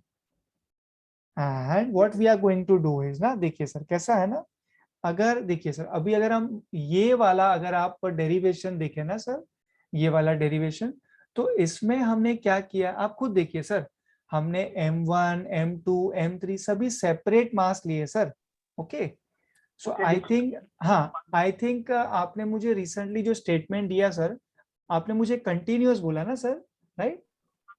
And what we are going to do is ना, देखिए सर कैसा है ना, अगर देखिए सर अभी अगर हम ये वाला अगर आप डेरिवेशन देखें ना सर, ये वाला डेरिवेशन, तो इसमें हमने क्या किया आप खुद देखिए सर, हमने m1 m2 m3 सभी सेपरेट मास लिए sir. Okay, so I think, हाँ आई थिंक आपने मुझे रिसेंटली जो स्टेटमेंट दिया सर, आपने मुझे कंटिन्यूअस बोला ना सर, राइट?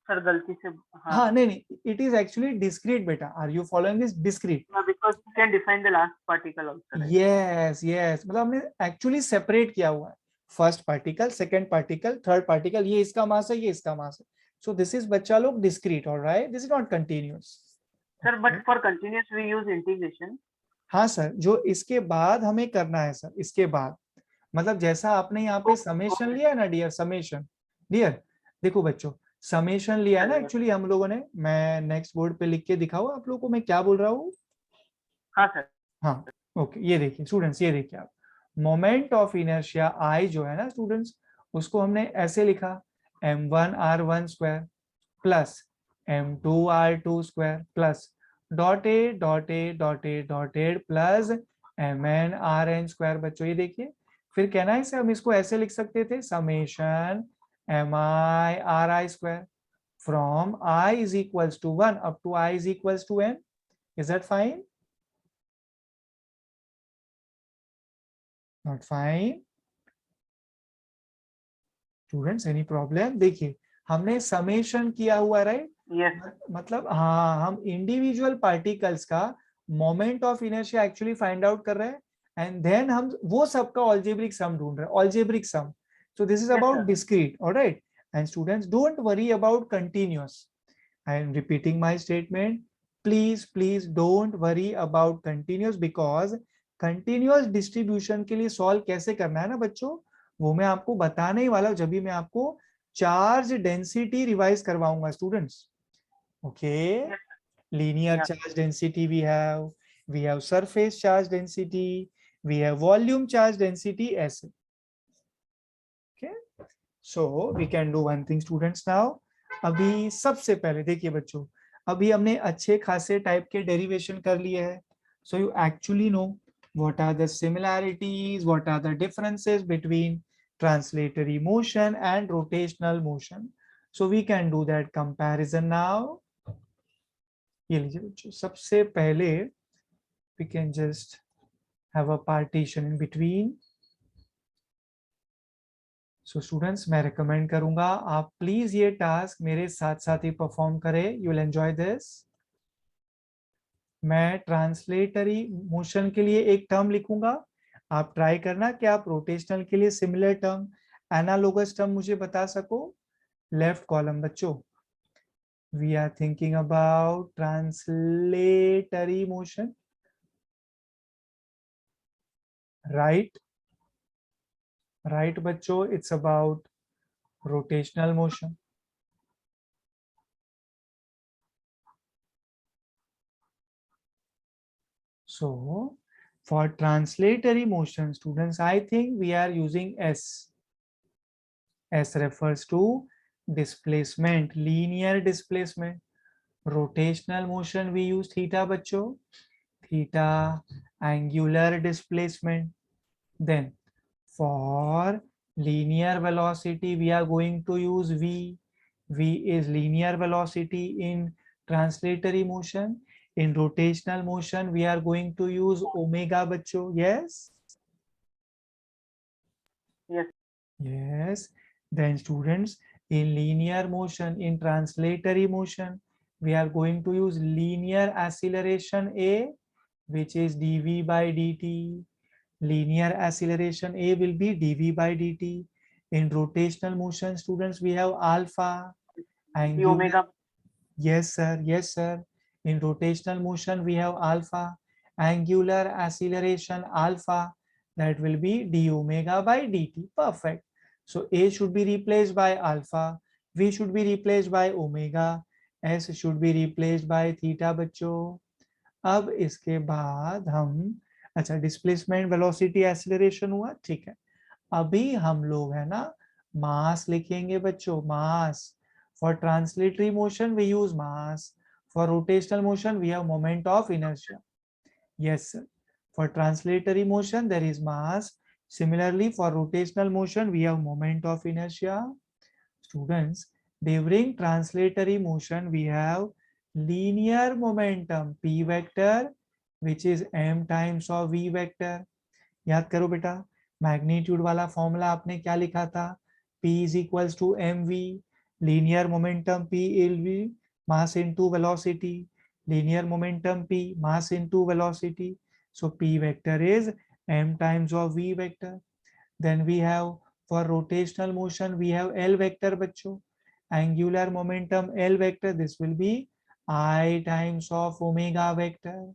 सर गलती से, हाँ. हाँ नहीं नहीं, इट इज एक्चुअली डिस्क्रीट बेटा, are you following this? Discrete. Because you can define the last particle also, right? Yes yes, मतलब हमने एक्चुअली सेपरेट किया हुआ है, first particle, second particle, third particle, ये इसका मास है, ये इसका मास है. सो दिस इज बच्चा लोग discrete, alright, this is not continuous. Sir, but for continuous we use integration. हाँ सर, जो इसके बाद हमें करना है सर, इसके बाद मतलब जैसा आपने यहाँ पे समेशन लिया है ना डियर, समेशन डियर, देखो बच्चों समेशन लिया है ना एक्चुअली हम लोगों ने, मैं नेक्स्ट बोर्ड पे लिख के दिखाऊं आप लोगों को मैं क्या बोल रहा हूँ? हाँ सर. हाँ ओके, ये देखिए स्टूडेंट्स, ये देखिए आप, मोमेंट ऑफ इनर्शिया आई जो है ना स्टूडेंट्स, उसको हमने ऐसे लिखा m1r1 square plus m2r2 square plus dotted dotted dotted dotted plus mn square. बच्चों ये देखिए, फिर कहना है इसे हम इसको ऐसे लिख सकते थे, summation mi ri square from I is equals to 1 up to I is equals to n. Is that fine? Not fine. Students, any problem? देखिए हमने समेशन किया हुआ, राइट? Yes. मतलब हाँ, हम इंडिविजुअल पार्टिकल्स का moment of inertia actually find out कर रहे हैं, एंड देन हम वो सबका ऑल्जेब्रिक सम ढूंढ रहे हैं, algebraic sum. So this is Yes, about sir. Discrete, alright. And students don't worry about continuous. I am repeating my statement. Please don't worry about continuous, because continuous distribution के लिए solve कैसे करना है ना बच्चों, वो मैं आपको बताने ही वाला हूं जब भी मैं आपको चार्ज डेंसिटी रिवाइज करवाऊंगा students. Okay, linear Yeah. charge density we have surface charge density, we have volume charge density, ऐसे. Okay, so we can do one thing students now. अभी सबसे पहले देखिए बच्चों, अभी हमने अच्छे खासे टाइप के डेरिवेशन कर लिए हैं, so you actually know what are the similarities, what are the differences between translatory motion and rotational motion. So we can do that comparison now. ये लीजिए बच्चों, सबसे पहले we can just have a partition in between. So students मैं recommend करूंगा आप please ये task मेरे साथ साथ ही परफॉर्म करें, यू विल एंजॉय दिस. मैं ट्रांसलेटरी मोशन के लिए एक टर्म लिखूंगा, आप ट्राई करना कि आप रोटेशनल के लिए सिमिलर टर्म, एनालोगस टर्म मुझे बता सको. लेफ्ट कॉलम बच्चों, we are thinking about translatory motion. right? Right बच्चों, it's about rotational motion. So for translatory motion, students, I think we are using S. S refers to displacement, linear displacement. Rotational motion we use theta बच्चों, theta. Angular displacement. Then for linear velocity we are going to use V. V is linear velocity in translatory motion. In rotational motion we are going to use omega बच्चों. Yes. Yes. Yes. Then students, in linear motion, in translatory motion, we are going to use linear acceleration A, which is dv by dt. Linear acceleration A will be dv by dt. In rotational motion, students, we have alpha. The Angular. omega. Yes, sir. Yes, sir. In rotational motion, we have alpha. Angular acceleration alpha, that will be d omega by dt. Perfect. So A should be replaced by alpha. V should be replaced by omega. S should be replaced by theta बच्चों. अब इसके बाद हम, अच्छा, displacement velocity acceleration हुआ, ठीक है. अभी हम लोग है ना मास लिखेंगे बच्चों, मास. For translatory motion we use mass. For rotational motion we have moment of inertia. Yes, sir. For translatory motion there is mass. Similarly for rotational motion we have moment of inertia. Students, during translatory motion we have linear momentum p vector, which is m times of v vector. याद करो बेटा, magnitude वाला formula आपने क्या लिखा था? P is equals to mv. Linear momentum P will be mass into velocity. Linear momentum P, mass into velocity. So P vector is m times of v vector. Then we have, for rotational motion we have L vector बच्चों. Angular momentum L vector, this will be I times of omega vector.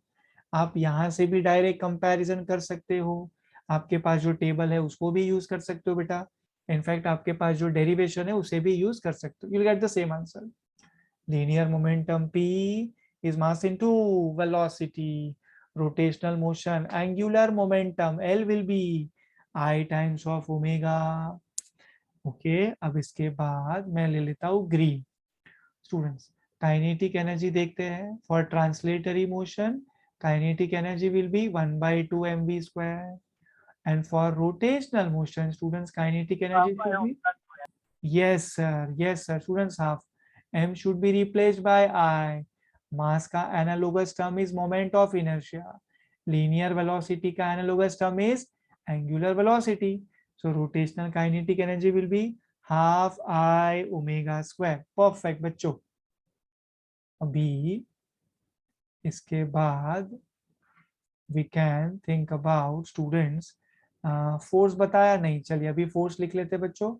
आप यहाँ से भी direct comparison कर सकते हो. आपके पास जो टेबल है उसको भी यूज कर सकते हो बेटा. इनफैक्ट आपके पास जो डेरिवेशन है उसे भी यूज कर सकते हो. You will get the same answer. Linear momentum P is mass into velocity. Rotational motion, angular momentum L will be I times of omega. Okay, अब इसके बाद मैं ले लेता हूँ ग्रीन. स्टूडेंट्स, काइनेटिक एनर्जी देखते हैं. For translatory motion kinetic energy will be 1/2 mv square. And for rotational motion, students, kinetic energy should be, yes sir, yes sir, students, half. M should be replaced by I. Mass का analogous term is moment of inertia. Linear velocity का analogous term is angular velocity. So rotational kinetic energy will be half I omega square. Perfect बच्चों. अभी इसके बाद we can think about, students, force बताया नहीं, चलिए अभी फोर्स लिख लेते बच्चों.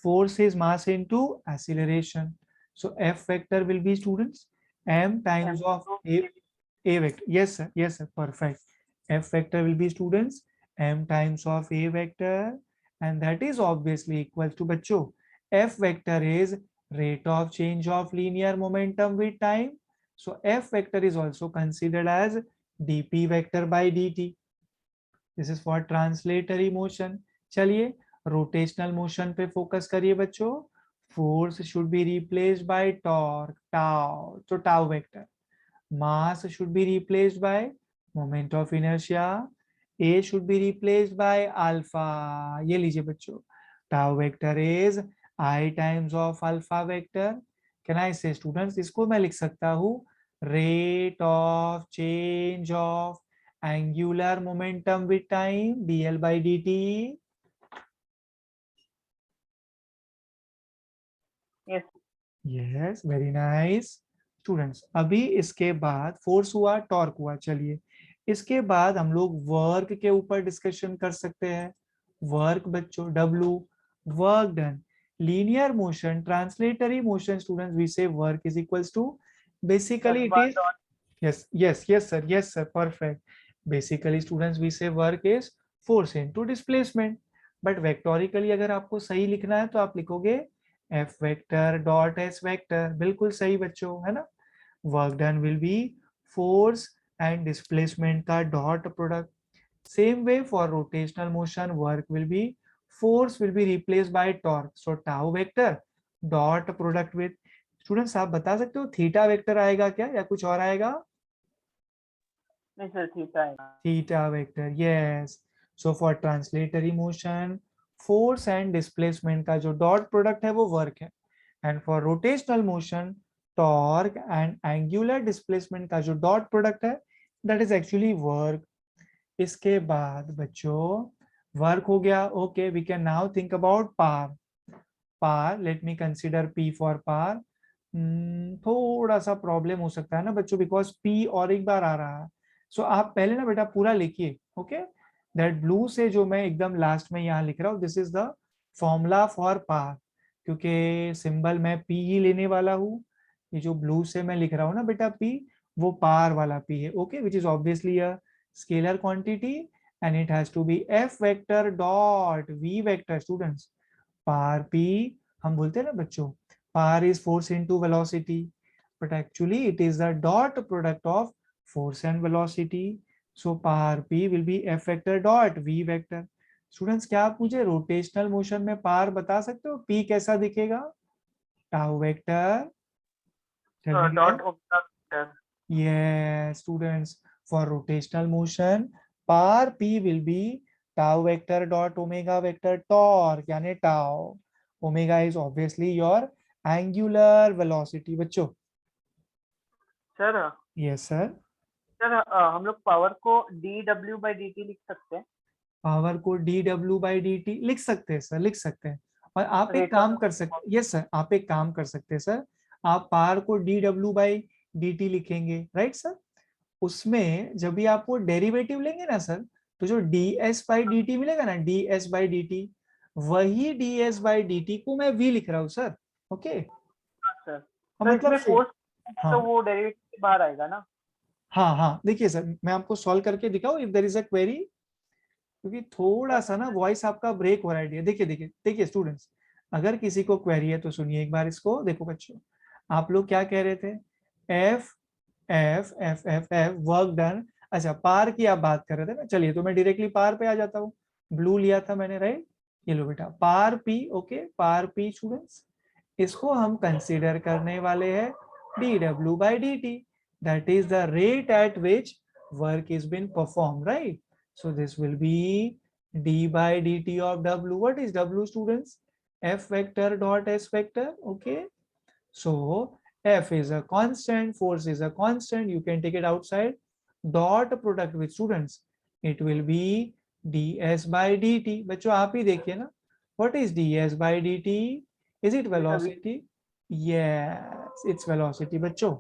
Force is mass into acceleration. So F vector will be, students, m times of a vector. Yes sir, yes sir, perfect. F vector will be, students, m times of a vector, and that is obviously equal to बच्चों, F vector is rate of change of linear momentum with time. So F vector is also considered as dp vector by dt. This is for translatory motion. चलिए rotational motion पे focus करिए बच्चों. Force should be replaced by torque, tau, तो tau vector. Mass should be replaced by moment of inertia. A should be replaced by alpha. ये लीजिए बच्चों, tau vector is I times of alpha vector. Can I say, students, इसको मैं लिख सकता हूँ rate of change of angular momentum with time, dl by dt. Yes. Yes, very nice. Students, अभी इसके बाद फोर्स हुआ, टॉर्क हुआ. चलिए इसके बाद हम लोग वर्क के ऊपर डिस्कशन कर सकते हैं. वर्क बच्चों, W, work done. Linear motion, translatory motion, students, we say work is equals to, basically it is, yes, yes, yes sir, yes sir, perfect. Basically, students, we say work is force into displacement. But vectorically अगर आपको सही लिखना है तो आप लिखोगे f vector dot s vector. बिल्कुल सही बच्चों, है ना। Work done will be force and displacement का dot product. Same way for rotational motion, work will be force will be replaced by torque. So tau vector dot product with, students आप बता सकते हो थीटा वेक्टर आएगा क्या या कुछ और आएगा? नहीं सर, थीटा है। Theta vector, yes. So for translatory motion force and displacement का जो डॉट प्रोडक्ट है वो वर्क है, and for rotational motion torque and angular displacement का जो डॉट प्रोडक्ट है दैट इज एक्चुअली वर्क। इसके बाद बच्चों वर्क हो गया, okay we can now think about power. Power, let me consider p for power. थोड़ा सा प्रॉब्लम हो सकता है ना बच्चों, बिकॉज पी और एक बार आ रहा है। सो आप पहले ना बेटा पूरा लिखिए, ओके। दैट ब्लू से जो मैं एकदम लास्ट में यहाँ लिख रहा हूँ, this is the formula for power, क्योंकि सिंबल मैं पी ही लेने वाला हूँ। ये जो ब्लू से मैं लिख रहा हूँ ना बेटा पी, वो पार वाला पी है, okay, which is obviously a scalar quantity and it has to be f vector dot v vector students। par p, हम बोलते हैं ना बच्चों par is force into velocity, but actually it is the dot product of force and velocity। so par p will be f vector dot v vector। Students क्या आप मुझे rotational motion में पार बता सकते हो p कैसा दिखेगा? Tau vector, dot omega vector. yes students, for rotational motion par p will be tau vector dot omega vector torque यानी tau। omega is obviously your angular velocity बच्चों। Sir yes sir। सर हम लोग power को D W by D T लिख सकते हैं। Power को dw by dt लिख सकते हैं सर, लिख सकते हैं। और आप एक रेट ऑफ काम कर सकते, यस सर आप एक काम कर सकते हैं सर, आप पावर को dw by dt लिखेंगे, राइट सर। उसमें जब भी आप वो डेरिवेटिव लेंगे ना सर, तो जो ds बाई डी टी मिलेगा ना, ds बाई डी टी, वही ds बाई डी टी को मैं v लिख रहा हूँ सर, ओके। सर। हाँ तो मतलब इसमें से, फोर्स हाँ तो वो डेरिवेटिव बाहर आएगा ना। हाँ हाँ देखिए सर मैं आपको सॉल्व करके दिखाऊं if there is a query, क्योंकि थोड़ा सा ना वॉइस आपका ब्रेक हो रहा है। देखिए देखिए देखिए स्टूडेंट्स, अगर किसी को क्वेरी है तो सुनिए एक बार इसको। देखो बच्चों, आप लोग क्या कह रहे थे? F F F F F work done. अच्छा पार की आप बात कर रहे थे ना, चलिए तो मैं डायरेक्टली पार पे आ जाता हूँ। ब्लू लिया था मैंने, राइट। ये लो बेटा power P, okay power P students, इसको हम कंसीडर करने वाले हैं D W by D T, that is the rate at which work is been perform, right. so this will be d by dt of w. What is w students? F vector dot s vector, okay. So F is a constant, force is a constant, you can take it outside. Dot product with students, it will be ds by dt। बच्चों आप ही देखिए ना, what is ds by dt? Is it velocity? Yes, it's velocity बच्चों।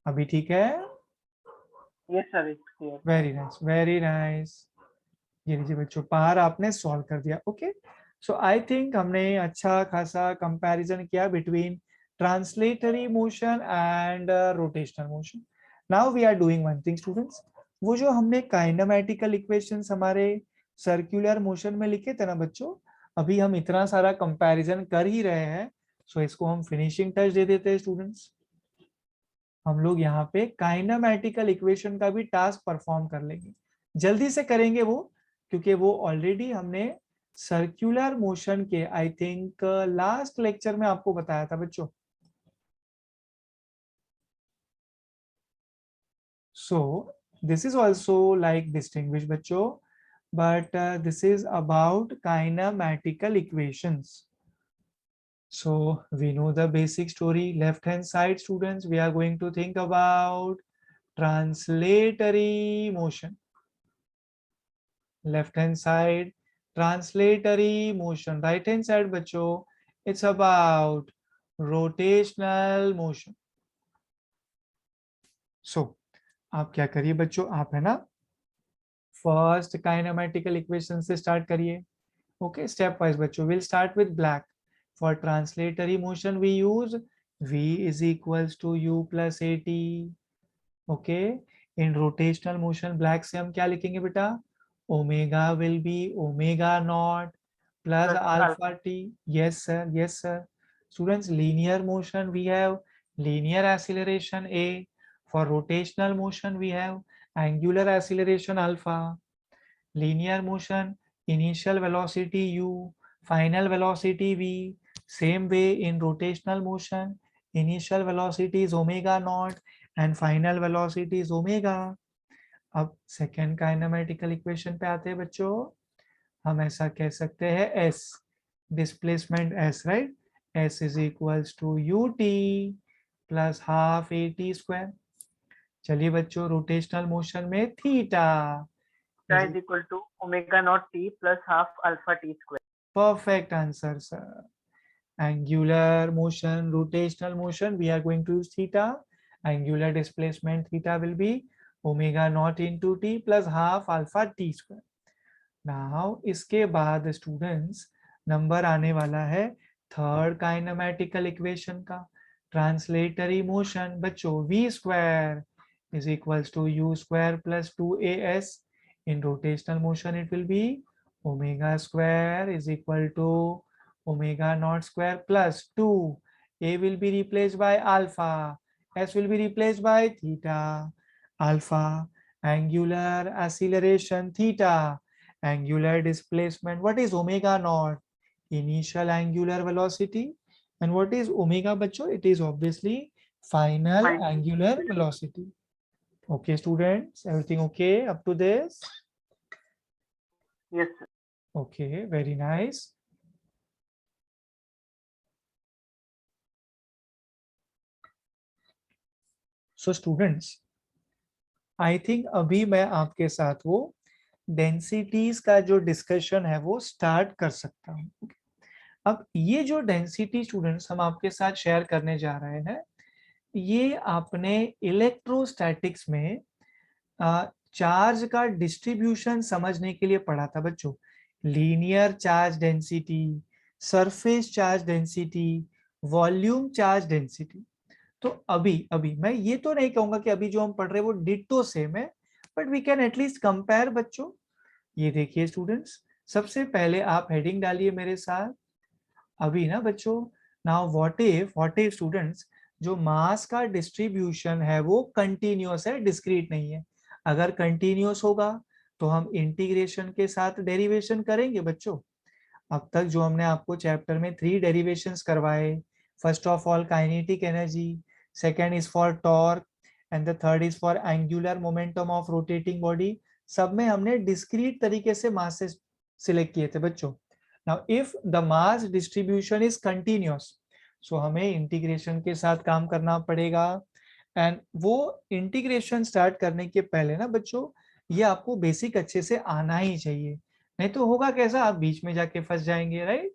अभी ठीक है? Yes sir, it's clear. Very nice very nice. ये लीजिए बच्चों पार आपने सॉल्व कर दिया, ओके। सो आई थिंक हमने अच्छा खासा कंपैरिजन किया between translatory motion and rotational motion. Now we are doing one thing students, वो जो हमने काइनेमेटिकल इक्वेशंस हमारे सर्कुलर मोशन में लिखे थे ना बच्चों, अभी हम इतना सारा कंपैरिजन कर ही रहे हैं, सो इसको हम फिनिशिंग टच दे देते हैं स्टूडेंट्स। हम लोग यहाँ पे काइनेमेटिकल इक्वेशन का भी टास्क परफॉर्म कर लेंगे, जल्दी से करेंगे वो, क्योंकि वो ऑलरेडी हमने सर्कुलर मोशन के आई थिंक लास्ट लेक्चर में आपको बताया था बच्चों। सो this is also like distinguish बच्चों, but this is about kinematical equations। So we know the basic story. Left hand side students, we are going to think about translatory motion। left hand side translatory motion, right hand side बच्चों it's about rotational motion। so आप क्या करिए बच्चों, आप है ना first kinematical equation से start करिए, ओके स्टेप वाइज बच्चों। Will start with black. For translatory motion we use v is equals to u plus at, okay. In rotational motion black से हम क्या लिखेंगे बेटा, omega will be omega naught plus Plus alpha t. Yes, sir. Yes, sir. Students, linear motion, we have linear acceleration A. For rotational motion, we have angular acceleration alpha. Linear motion, initial velocity u, final velocity v. Same way in rotational motion, initial velocity is omega naught and final velocity is omega. अब second kinematical equation पे आते हैं बच्चों. हम ऐसा कह सकते हैं s displacement s, right. s is equals to ut plus half at square. चलिए बच्चों, रोटेशनल मोशन में theta is equal to omega naught t plus half alpha t square. Perfect answer, sir. Angular motion, rotational motion, we are going to use theta. Angular displacement theta will be omega naught into t plus half alpha t square. Now इसके बाद students number आने वाला है third kinematical equation का. Translatory motion बच्चों, v square is equals to u square plus 2as. In rotational motion it will be omega square is equal to omega naught square plus 2. A will be replaced by alpha, s will be replaced by theta. Alpha, angular acceleration theta, angular displacement. What is omega naught? Initial angular velocity. And what is omega bachcho? It is obviously final angular velocity. Okay, students, everything okay up to this? Yes, sir. Okay, very nice. So students, I think अभी मैं आपके साथ वो densities का जो discussion है वो start कर सकता हूँ. अब ये जो डेंसिटी स्टूडेंट्स हम आपके साथ शेयर करने जा रहे हैं, ये आपने इलेक्ट्रोस्टैटिक्स में चार्ज का डिस्ट्रीब्यूशन समझने के लिए पढ़ा था बच्चों. Linear charge density, surface charge density, volume charge density. तो अभी मैं ये तो नहीं कहूंगा कि अभी जो हम पढ़ रहे हैं वो डिट्टो सेम है, but we can at least compare बच्चों. ये देखिए स्टूडेंट्स, सबसे पहले आप हेडिंग डालिए मेरे साथ अभी ना बच्चों. नाउ व्हाट इफ स्टूडेंट्स, जो मास का डिस्ट्रीब्यूशन है वो कंटिन्यूअस है, डिस्क्रीट नहीं है. अगर कंटिन्यूअस होगा तो हम इंटीग्रेशन के साथ डेरिवेशन करेंगे बच्चों. अब तक जो हमने आपको चैप्टर में 3 डेरिवेशंस करवाए, first of all kinetic energy, second is for torque and the third is for angular momentum of rotating body. सब में हमने डिस्क्रीट तरीके से मास से सिलेक्ट किए थे बच्चों. Now if the mass distribution is continuous, so हमें इंटीग्रेशन के साथ काम करना पड़ेगा. एंड वो इंटीग्रेशन स्टार्ट करने के पहले ना बच्चों, ये आपको बेसिक अच्छे से आना ही चाहिए, नहीं तो होगा कैसा, आप बीच में जाके फंस जाएंगे, right.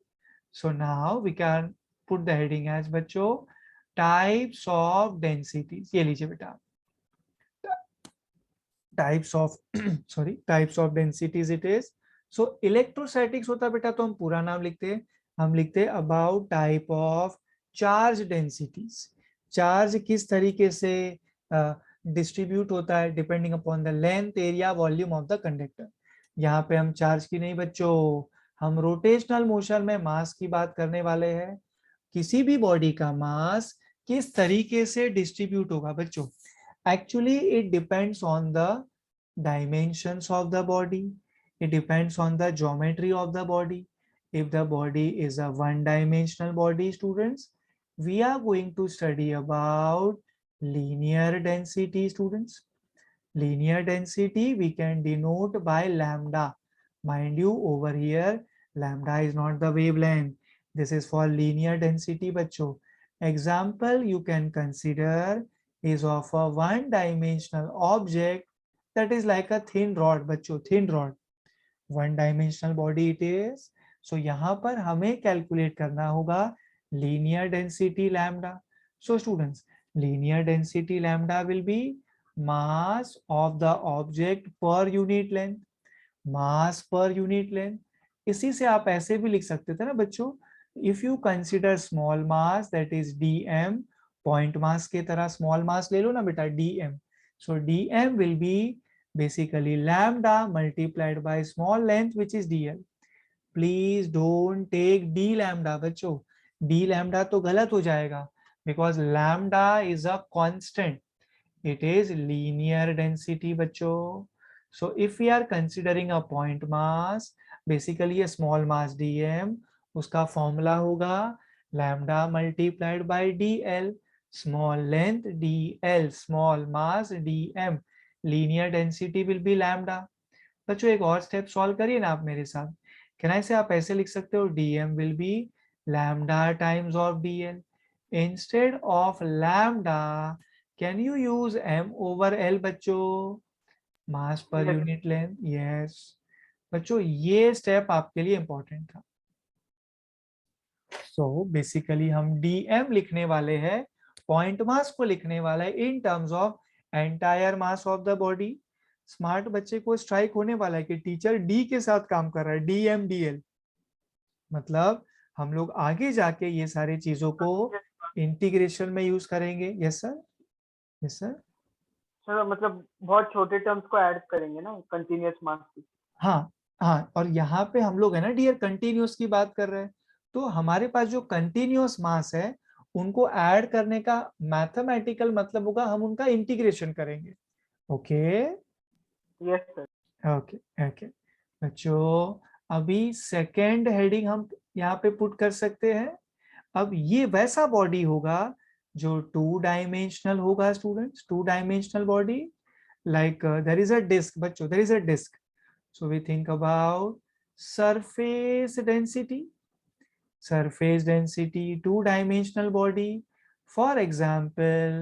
So now we can put the heading as बच्चों टाइप्स ऑफ डेंसिटीज. ये लीजिए बेटा, types of types of densities it is. So electrostatics होता बेटा तो हम पूरा नाम लिखते हैं, हम लिखते हैं about type of charge densities. Charge किस तरीके से डिस्ट्रीब्यूट होता है depending upon the length, area, volume of the conductor. यहाँ पे हम चार्ज की नहीं बच्चों, हम रोटेशनल मोशन में मास की बात करने वाले हैं. किसी भी बॉडी का मास किस तरीके से डिस्ट्रीब्यूट होगा बच्चों. Actually, it depends on the dimensions of the body. It depends on the geometry of the body. If the body is a one-dimensional body, students, we are going to study about linear density, students. Linear density we can denote by lambda. Mind you, over here, lambda is not the wavelength. This is for linear density, bachcho. Example you can consider is of a one-dimensional object that is like a thin rod, बच्चों, thin rod. One-dimensional body it is. So यहाँ पर हमें calculate करना होगा linear density lambda. So students, linear density lambda will be mass of the object per unit length. Mass per unit length. इसी से आप ऐसे भी लिख सकते थे ना बच्चों, if you consider small mass that is dm, point mass के तरह स्मॉल मास ले लो ना बेटा dm. So dm will be basically lambda multiplied by small length which is dl. Please don't take D lambda बच्चों, D lambda तो गलत हो जाएगा because lambda is a constant, it is linear density बच्चों. So if we are considering a point mass, basically a small mass dm, उसका formula होगा lambda multiplied by dl, small length dl, small mass dm, linear density will be lambda. बच्चों एक और step solve करिए ना आप मेरे साथ. कैन आई से आप ऐसे लिख सकते हो dm will be lambda times of dl. Instead of lambda, can you use m over l बच्चों? मास पर Yes. Unit length. यस बच्चों, ये स्टेप आपके लिए इंपॉर्टेंट था. सो बेसिकली हम dm लिखने वाले हैं, पॉइंट मास को लिखने वाला है इन terms of entire mass of the body. Smart बच्चे को स्ट्राइक होने वाला है कि टीचर डी के साथ काम कर रहा है, dm dl. मतलब हम लोग आगे जाके ये सारी चीजों को इंटीग्रेशन में यूज करेंगे. Yes sir, yes sir. Sir मतलब बहुत छोटे टर्म्स को ऐड करेंगे ना कंटिन्यूअस मास की. हाँ हाँ, और यहाँ पे हम लोग है ना डियर कंटिन्यूअस की बात कर रहे हैं, तो हमारे पास जो कंटिन्यूअस मास है उनको ऐड करने का मैथमेटिकल मतलब होगा हम उनका इंटीग्रेशन करेंगे. Okay yes sir. Okay okay बच्चों, अभी सेकेंड हेडिंग हम यहाँ पे पुट कर सकते हैं. अब ये वैसा बॉडी होगा जो टू डायमेंशनल होगा students, two dimensional body. Like there is a disc बच्चों, there is a disc. So we think about surface density. Surface density, two-dimensional body. For example,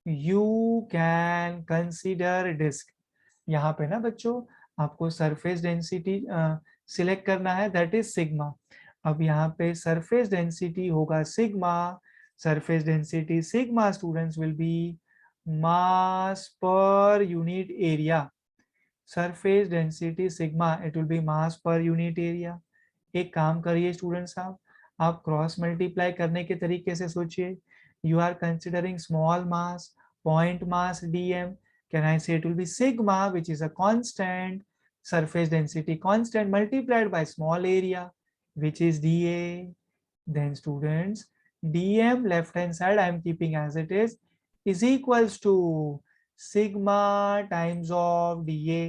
you can consider disk. यहाँ पे ना बच्चों आपको surface density select करना है, that is sigma. अब यहाँ पे surface density होगा sigma. Surface density sigma students will be mass per unit area. Surface density sigma, it will B mass per unit area. एक काम करिए स्टूडेंट साहब, आप क्रॉस मल्टीप्लाई करने के तरीके से सोचिए. You are considering small mass, point mass dm. Can I say it will be sigma which is a constant, surface density constant multiplied by small area which is dA. Then students, dm left hand side I am keeping as it is equals to sigma times of dA.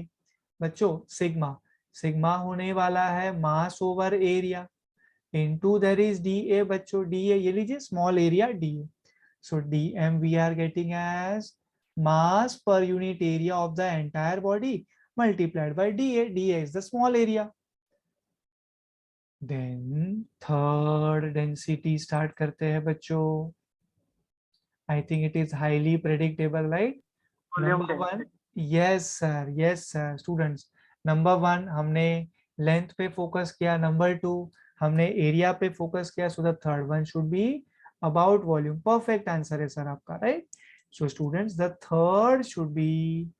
बच्चों sigma, sigma होने वाला है mass over area into there is dA. बच्चों dA ये लीजिए small area dA. So dm we are getting as mass per unit area of the entire body multiplied by dA. dA is the small area. Then third density start करते हैं बच्चों. I think it is highly predictable, right? Volume Number one, density. yes sir students. Number one हमने length पे focus किया, number two हमने area पे focus किया, so the third one should be about volume. Perfect answer है sir आपका, right? So students the third should be,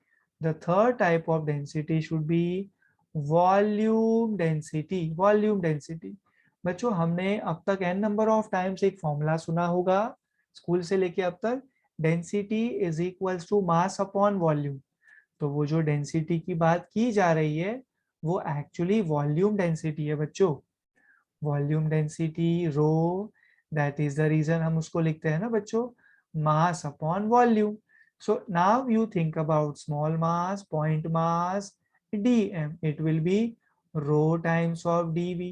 the third type of density should be volume density. Volume density बच्चों, हमने अब तक n number of times एक formula सुना होगा school से लेके अब तक, density is equals to mass upon volume. तो वो जो डेंसिटी की बात की जा रही है वो एक्चुअली वॉल्यूम डेंसिटी है बच्चों. Volume density rho, that is the reason हम उसको लिखते हैं ना बच्चों, mass upon volume. So now you think about small mass, point mass dm, it will be rho times of dv.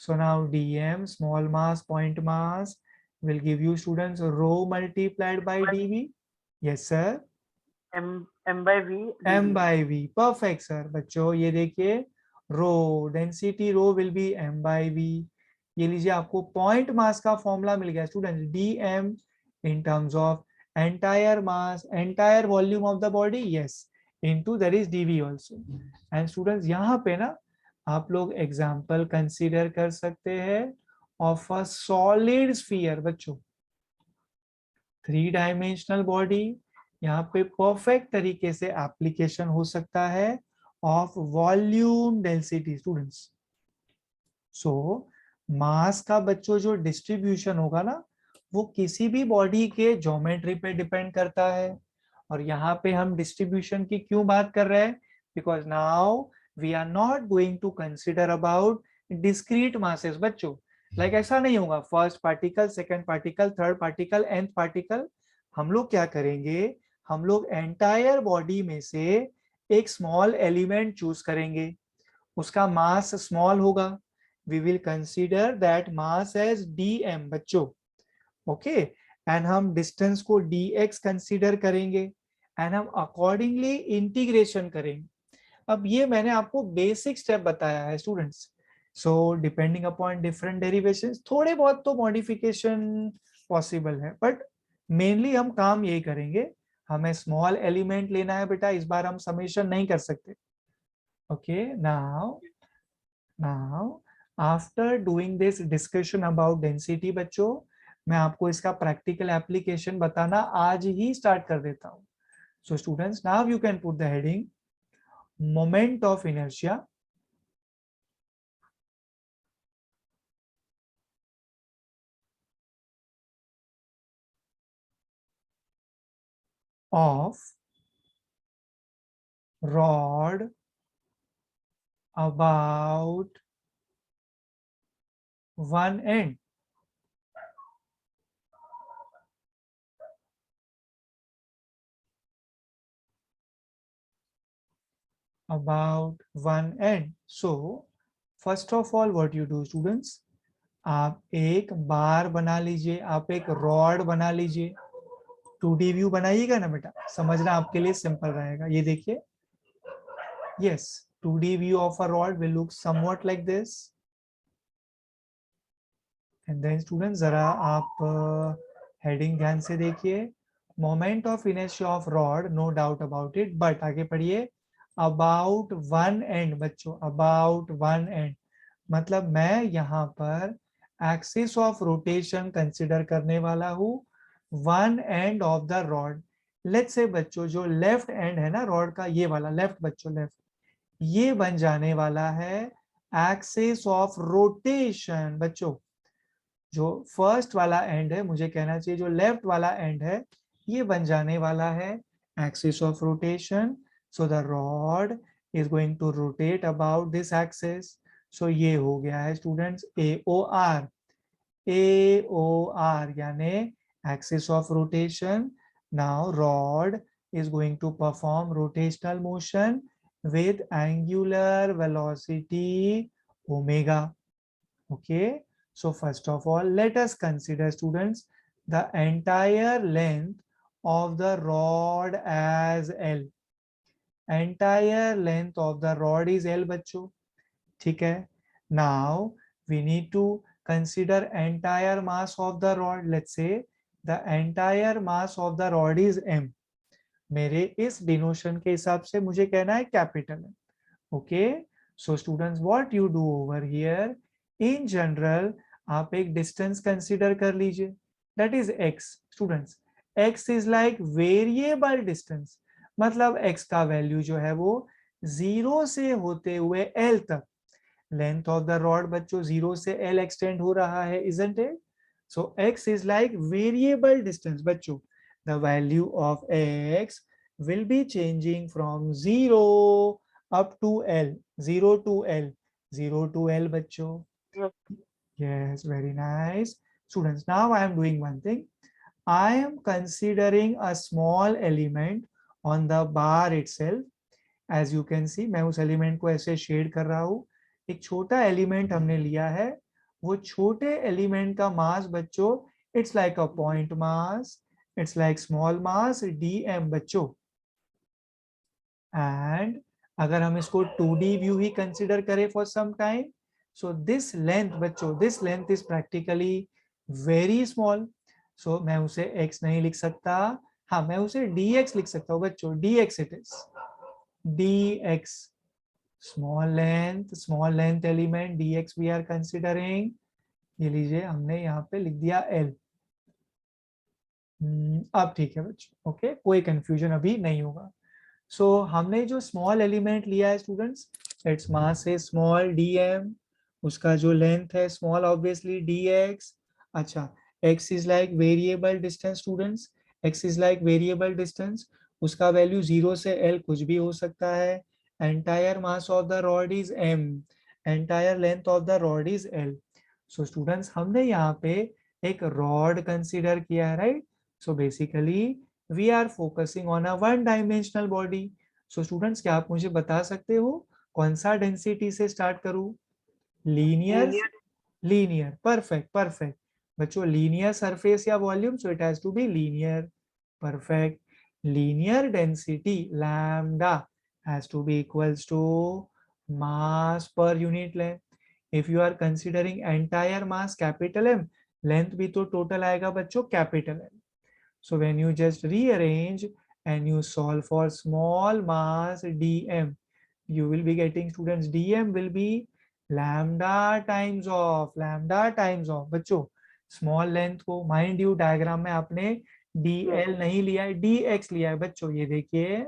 So now dm, small mass, point mass, will give you students rho multiplied by dv. Yes sir. m by v. m by v. perfect sir. बच्चों ये देखिए rho density, rho will be m by v. ये लीजिए आपको point mass का formula मिल गया student, dm in terms of entire mass, entire volume of the body, yes, into there is dv also. and students यहाँ पे ना आप लोग एग्जाम्पल कंसीडर कर सकते हैं ऑफ अ सॉलिड स्फीयर. बच्चों थ्री डायमेंशनल बॉडी, यहाँ पे परफेक्ट तरीके से एप्लीकेशन हो सकता है ऑफ वॉल्यूम डेंसिटी स्टूडेंट्स. सो मास का बच्चों जो डिस्ट्रीब्यूशन होगा ना वो किसी भी बॉडी के ज्योमेट्री पे डिपेंड करता है. और यहाँ पे हम डिस्ट्रीब्यूशन की क्यों बात कर रहे हैं, because now we are not going to consider about discrete masses बच्चों. Like ऐसा नहीं होगा first particle, second particle, third particle, nth particle. हम लोग क्या करेंगे, हम लोग एंटायर बॉडी में से एक स्मॉल एलिमेंट चूज करेंगे, उसका मास स्मॉल होगा. We will consider that mass as dm बच्चों. ओके, एंड हम डिस्टेंस को dx कंसीडर करेंगे एंड हम अकॉर्डिंगली इंटीग्रेशन करेंगे. अब ये मैंने आपको बेसिक स्टेप बताया है students. So depending upon different derivations थोड़े बहुत तो मॉडिफिकेशन पॉसिबल है, बट मेनली हम काम यही करेंगे. हमें स्मॉल एलिमेंट लेना है बेटा, इस बार हम समेशन नहीं कर सकते. Okay, now after doing this discussion about density बच्चों, मैं आपको इसका प्रैक्टिकल एप्लीकेशन बताना आज ही स्टार्ट कर देता हूँ. सो students, now you can put the heading moment of inertia of rod about one end. About one end. So first of all what you do students, आप एक बार बना लीजिए, आप एक रॉड बना लीजिए. 2D व्यू बनाइएगा ना बेटा, समझना आपके लिए सिंपल रहेगा. ये देखिए, yes, 2D view of a rod will look somewhat like this. And then students जरा आप हेडिंग ध्यान से देखिए. Moment of inertia of rod, no doubt about it, but आगे पढ़िए. अबाउट वन एंड बच्चों, अबाउट वन एंड मतलब मैं यहाँ पर एक्सिस ऑफ रोटेशन कंसिडर करने वाला हूँ one end of the rod. Let's say बच्चों जो लेफ्ट एंड है ना रॉड का, ये वाला लेफ्ट बच्चों, लेफ्ट, ये बन जाने वाला है एक्सिस ऑफ रोटेशन बच्चों. जो फर्स्ट वाला एंड है, मुझे कहना चाहिए जो लेफ्ट वाला एंड है, ये बन जाने वाला है axis of rotation. So the rod is going to rotate about this axis. So ये हो गया है स्टूडेंट्स AOR. AOR यानी axis of rotation. Now rod is going to perform rotational motion with angular velocity omega. Okay, so first of all let us consider students the entire length of the rod as L. Entire length of the rod is L बच्चों, ठीक है. Now we need to consider entire mass of the rod. Let's say the entire mass of the rod is M. मेरे इस डिनोशन के हिसाब से मुझे कहना है कैपिटल है. Okay, so students what you do over here, in general आप एक डिस्टेंस कंसीडर कर लीजिए, that is x. Students x is like variable distance, मतलब x का वैल्यू जो है वो 0 से होते हुए L तक. लेंथ ऑफ द रॉड बच्चों 0 से L एक्सटेंड हो रहा है, isn't it? So x is like variable distance बच्चों. The value of x will be changing from 0 up to L. 0 to L. 0 to L बच्चों. Yes. Yes, very nice. Students, now I am doing one thing. I am considering a small element on the bar itself. As you can see, मैं उस element को ऐसे shade कर रहा हूँ. एक छोटा एलिमेंट हमने लिया है, वो छोटे एलिमेंट का मास बच्चों it's like a point mass. It's like small mass dm बच्चों. And अगर हम इसको 2D व्यू ही कंसिडर करें for some time, so this length बच्चों, this length is practically very small. So मैं उसे x नहीं लिख सकता, हाँ मैं उसे dx लिख सकता हूँ बच्चों. dx it is, dx, small length element dx we are considering. ये लीजिए हमने यहाँ पे लिख दिया L. अब ठीक है बच्चों, ओके, कोई कंफ्यूजन अभी नहीं होगा. सो हमने जो स्मॉल एलिमेंट लिया है स्टूडेंट्स, इट्स मास है स्मॉल dm, उसका जो लेंथ है स्मॉल ऑब्वियसली dx. अच्छा, x is like variable distance students, x is like variable distance, उसका वैल्यू 0 से L कुछ भी हो सकता है. entire mass of the rod is m, entire length of the rod is l. So students, हमने यहाँ पे एक rod consider किया है, right? So basically we are focusing on a one dimensional body. So students, क्या आप मुझे बता सकते हो कौन सा डेंसिटी से स्टार्ट करूं? Linear, Linear. Linear, perfect perfect बच्चों, लीनियर सरफेस या volume, so it has to be linear, perfect. Linear density lambda has to be equals to mass per unit length. If you are considering entire mass capital M, length भी तो total आएगा बच्चों capital M. So when you just rearrange and you solve for small mass dm, you will be getting, students, dm will be lambda times of बच्चों small length को, mind you diagram में आपने Yes. dl नहीं लिया है, dx लिया है बच्चों, ये देखिए,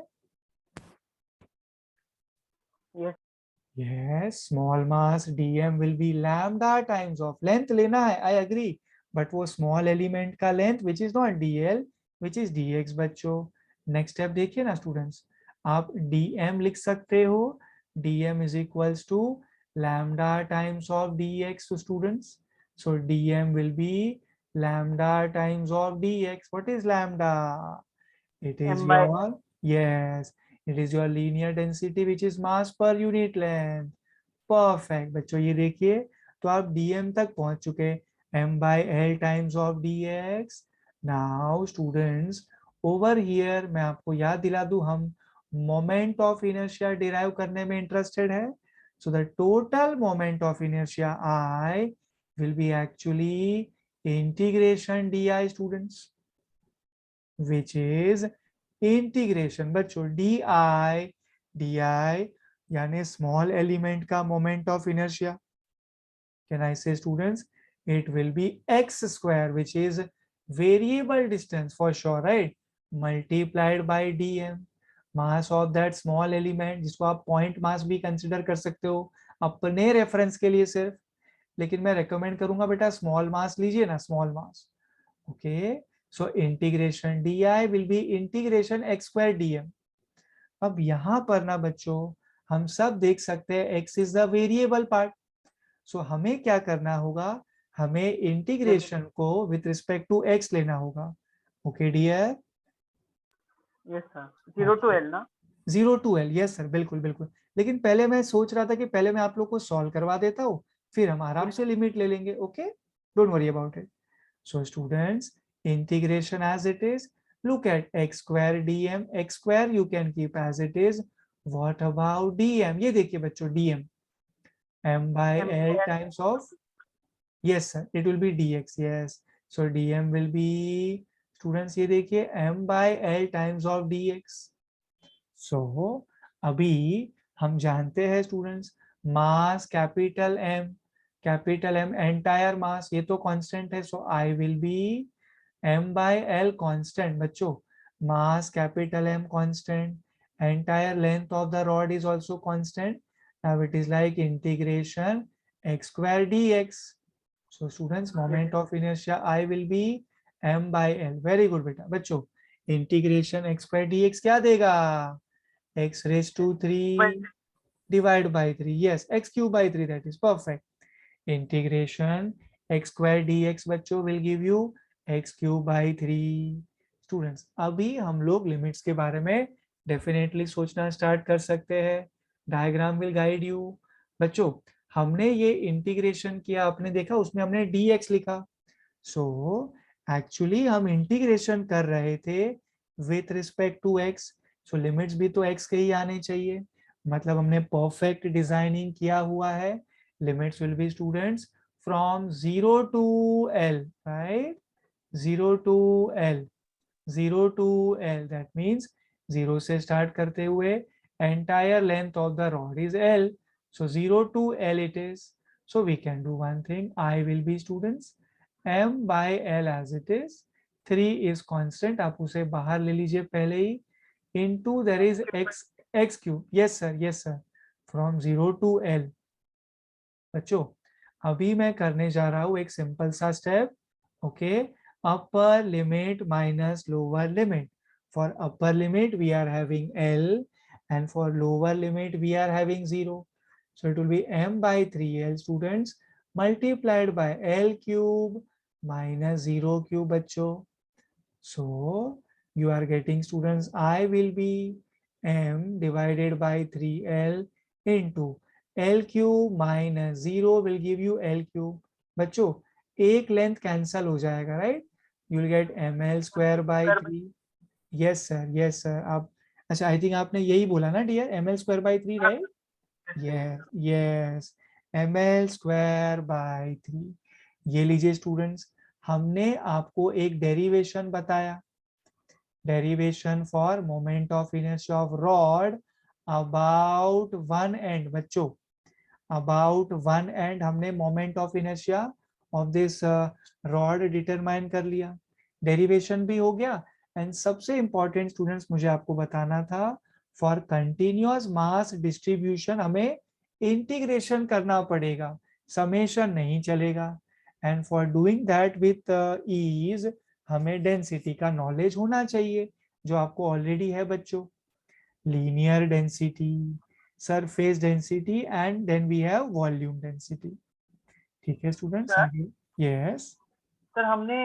Yes. yes, small mass dm will be lambda times of length लेना है, I agree, but वो small element का length which is not dl which is dx बच्चों. नेक्स्ट स्टेप देखिए ना स्टूडेंट्स, आप dm लिख सकते हो, dm is equals to lambda times of dx to students. So dm will be lambda times of dx. What is lambda? It is M by your, yes, it is your linear density which is mass per unit length. Perfect बच्चों, ये देखिए, तो आप dm तक पहुंच चुके, m by l times of dx. Now students, over here मैं आपको याद दिला दूं, हम मोमेंट ऑफ इनर्शिया डिराइव करने में इंटरेस्टेड है. So the total moment of inertia I will be actually integration di students, which is integration बच्चों di यानी स्मॉल एलिमेंट का moment of inertia. Can I say students, it will be x square which is variable distance for sure, right, multiplied by dm, mass of that small element, जिसको आप point mass भी consider कर सकते हो अपने reference के लिए सिर्फ, लेकिन मैं रेकमेंड करूंगा बेटा स्मॉल मास लीजिए ना, small mass. Okay, so integration di will be integration x square dm. अब यहाँ पर ना बच्चों हम सब देख सकते हैं x is the variable part. So हमें क्या करना होगा, हमें इंटीग्रेशन को विथ रिस्पेक्ट टू x लेना होगा. Okay dear, yes sir. 0 to L ना. 0 to l, यस सर, बिल्कुल बिल्कुल. लेकिन पहले मैं सोच रहा था कि पहले मैं आप लोग को सॉल्व करवा देता हूँ, फिर हम आराम से लिमिट ले लेंगे. Okay, don't worry about it. So students, integration as it is, look at x square dm, x square you can keep as it is. What about dm? ये देखिए बच्चों, dm m by M l by L. times of, yes sir, it will be dx, yes. So dm will be, students ये देखिए, m by l times of dx. So अभी हम जानते हैं students, mass capital M entire mass, ये तो constant है. So I will be m by l constant बच्चों, mass capital M constant, entire length of the rod is also constant. Now it is like integration x square dx. So students, moment of inertia I will be m by l. Very good बेटा बच्चों, integration x square dx क्या देगा, x raised to 3 divide by 3, yes, x cube by 3, that is perfect. Integration x square dx बच्चों will give you x cube by 3. Students, अभी हम लोग limits के बारे में डेफिनेटली सोचना स्टार्ट कर सकते हैं. Diagram will guide you. बच्चों, हमने ये इंटीग्रेशन किया, आपने देखा उसमें हमने dx लिखा. सो एक्चुअली हम इंटीग्रेशन कर रहे थे with respect to x. So limits भी तो x के ही आने चाहिए, मतलब हमने परफेक्ट डिजाइनिंग किया हुआ है. limits will be students from 0 to L, right? 0 to L, 0 to L, that means 0 से start करते हुए entire length of the rod is L. So 0 to L it is. So we can do one thing, I will be students m by L as it is. 3 is constant, आप उसे बाहर ले लीजिए पहले ही, into there is x cube. Yes sir, yes sir, from 0 to L. बच्चों, अभी मैं करने जा रहा हूं एक सिंपल सा स्टेप. Okay, upper limit minus lower limit. For upper limit we are having L and for lower limit we are having 0. So it will be m by 3l students multiplied by l cube minus 0 cube बच्चों. So you are getting students I will be m divided by 3l into l cube minus 0 will give you l cube. बच्चों एक length cancel हो जाएगा, right? You will get ml square by 3. Yes sir, yes sir. आप अच्छा, I think आपने यही बोला ना dear, ml square by 3, right? Yes yes, ml square by 3. ये लीजिए स्टूडेंट्स, हमने आपको एक डेरिवेशन बताया, derivation for moment of inertia of rod about one end. बच्चों अबाउट वन एंड हमने moment of inertia of this rod determine कर लिया, डेरिवेशन भी हो गया. एंड सबसे इंपॉर्टेंट स्टूडेंट्स मुझे आपको बताना था, फॉर कंटिन्यूअस मास डिस्ट्रीब्यूशन हमें इंटीग्रेशन करना पड़ेगा, समेशन नहीं चलेगा. And for doing that with ease हमें डेंसिटी का नॉलेज होना चाहिए, जो आपको ऑलरेडी है बच्चों. Linear density, surface density and then we have volume density. ठीक है स्टूडेंट्स, आगे. यस सर, हमने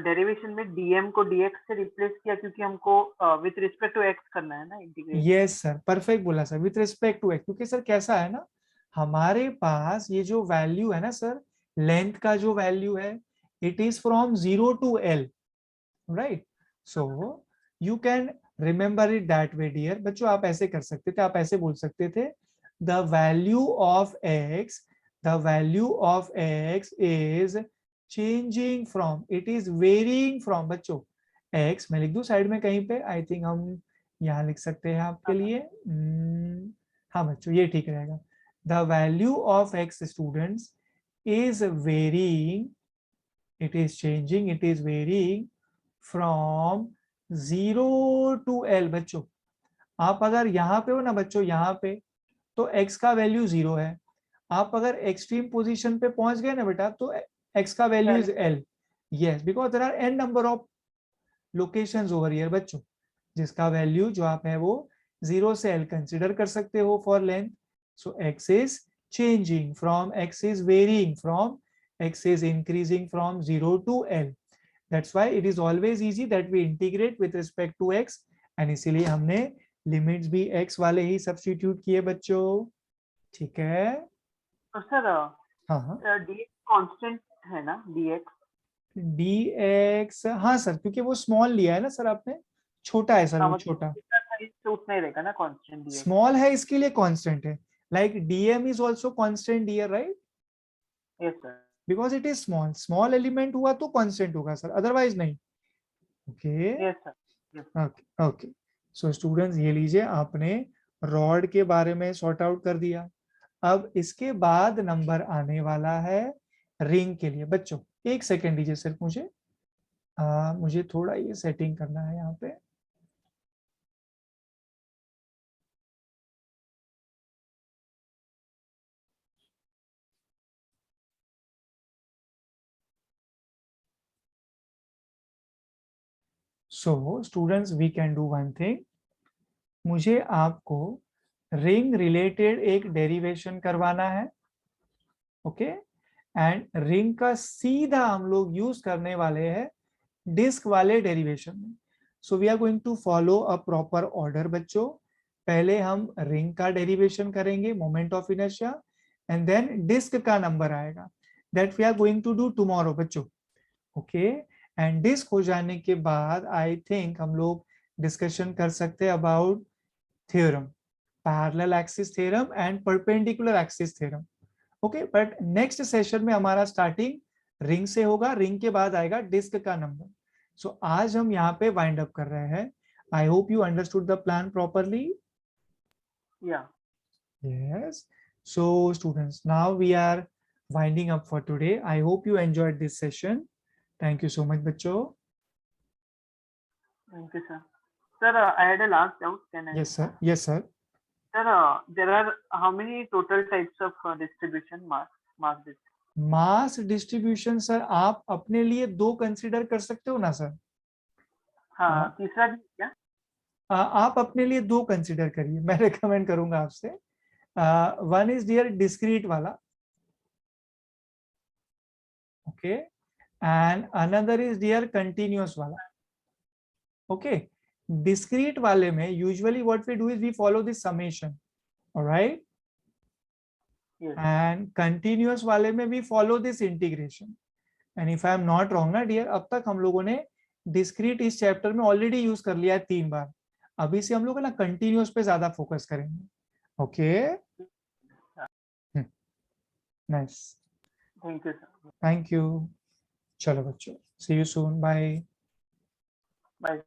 डेरिवेशन में dm को dx से रिप्लेस किया क्योंकि हमको विथ रिस्पेक्ट टू x करना है ना इंटीग्रेशन. यस सर, परफेक्ट बोला sir, with respect to x. क्योंकि सर कैसा है ना, हमारे पास ये जो वैल्यू है ना सर, लेंथ का जो वैल्यू है, it is from 0 to l, right? So you can remember it that way dear. बच्चों आप ऐसे कर सकते थे, आप ऐसे बोल सकते थे, the value of x, the value of x is changing from, it is varying from. बच्चों x मैं लिख दूं साइड में कहीं पे, आई थिंक हम यहाँ लिख सकते हैं आपके लिए. हाँ बच्चों ये ठीक रहेगा. The value of x students is varying, it is changing, it is varying from 0 to l. बच्चों आप अगर यहाँ पे हो ना बच्चों, यहाँ पे, तो x का वैल्यू 0 है. आप अगर एक्सट्रीम पोजीशन पे पहुंच गए ना बेटा, तो x का value is l. yes, because there are n number of locations over here बच्चों, जिसका वैल्यू जो आप है वो 0 से l कंसिडर कर सकते हो for length. so x is changing from, x is varying from, x is increasing from 0 to l. That's why it is always easy that we integrate with respect to x. and इसीलिए हमने limits भी x वाले ही substitute किए बच्चों. ठीक है? तो sir हाँ dx कांस्टेंट है ना, dx. dx हाँ सर, क्योंकि वो स्मॉल लिया है ना सर आपने, छोटा है सर, वो छोटा उतना ही रहेगा ना कांस्टेंट. dx स्मॉल है इसके लिए कांस्टेंट है. Like dm is also constant here, right? Yes sir. Because it is small, small element हुआ तो कांस्टेंट होगा सर, अदरवाइज नहीं. Okay yes sir. Okay okay. So students ये लीजिए, आपने रॉड के बारे में सॉर्ट आउट कर दिया. अब इसके बाद नंबर आने वाला है रिंग के लिए. बच्चों एक सेकेंड दीजिए सिर्फ मुझे, मुझे थोड़ा ये सेटिंग करना है यहाँ पे. So students we can do one thing, मुझे आपको रिंग रिलेटेड एक डेरिवेशन करवाना है. ओके, एंड रिंग का सीधा हम लोग यूज करने वाले हैं डिस्क वाले डेरिवेशन में. So we are going to follow a proper order बच्चों. पहले हम रिंग का डेरिवेशन करेंगे, moment of inertia, and then disc का नंबर आएगा. That we are going to do tomorrow बच्चों. ओके, एंड डिस्क हो जाने के बाद आई थिंक हम लोग डिस्कशन कर सकते हैं about theorem, parallel axis theorem and perpendicular axis theorem. Okay, but next session में हमारा स्टार्टिंग रिंग से होगा, रिंग के बाद आएगा डिस्क का नंबर. सो आज हम यहाँ पे वाइंड अप कर रहे हैं. I hope you understood the plan properly. Yes. So students now we are winding up for today. I hope you enjoyed this session. Thank you so much बच्चों. Thank you, sir. Sir, I had a last doubt. Can I? Yes sir. Yes sir. Sir, there are how many total types of distribution mass distribution? Mass distribution sir आप अपने लिए 2 consider कर सकते हो ना sir. हाँ, तीसरा भी क्या? आप अपने लिए दो कंसिडर करिए, मैं रिकमेंड करूंगा आपसे. वन इज डियर डिस्क्रीट वाला, okay, and another is dear continuous वाला. ओके, डिस्क्रीट वाले में usually what we do is we follow this summation, alright, Yes. And continuous वाले में we follow this integration. And if I am not wrong ना dear, अब तक हम लोगों ने डिस्क्रीट इस चैप्टर में ऑलरेडी यूज कर लिया है 3 बार. अभी से हम लोग ना कंटिन्यूअस पे ज्यादा फोकस करेंगे. Okay, nice, Thank you, sir. Thank you. चलो बच्चों, सी यू सून, बाय. Bye.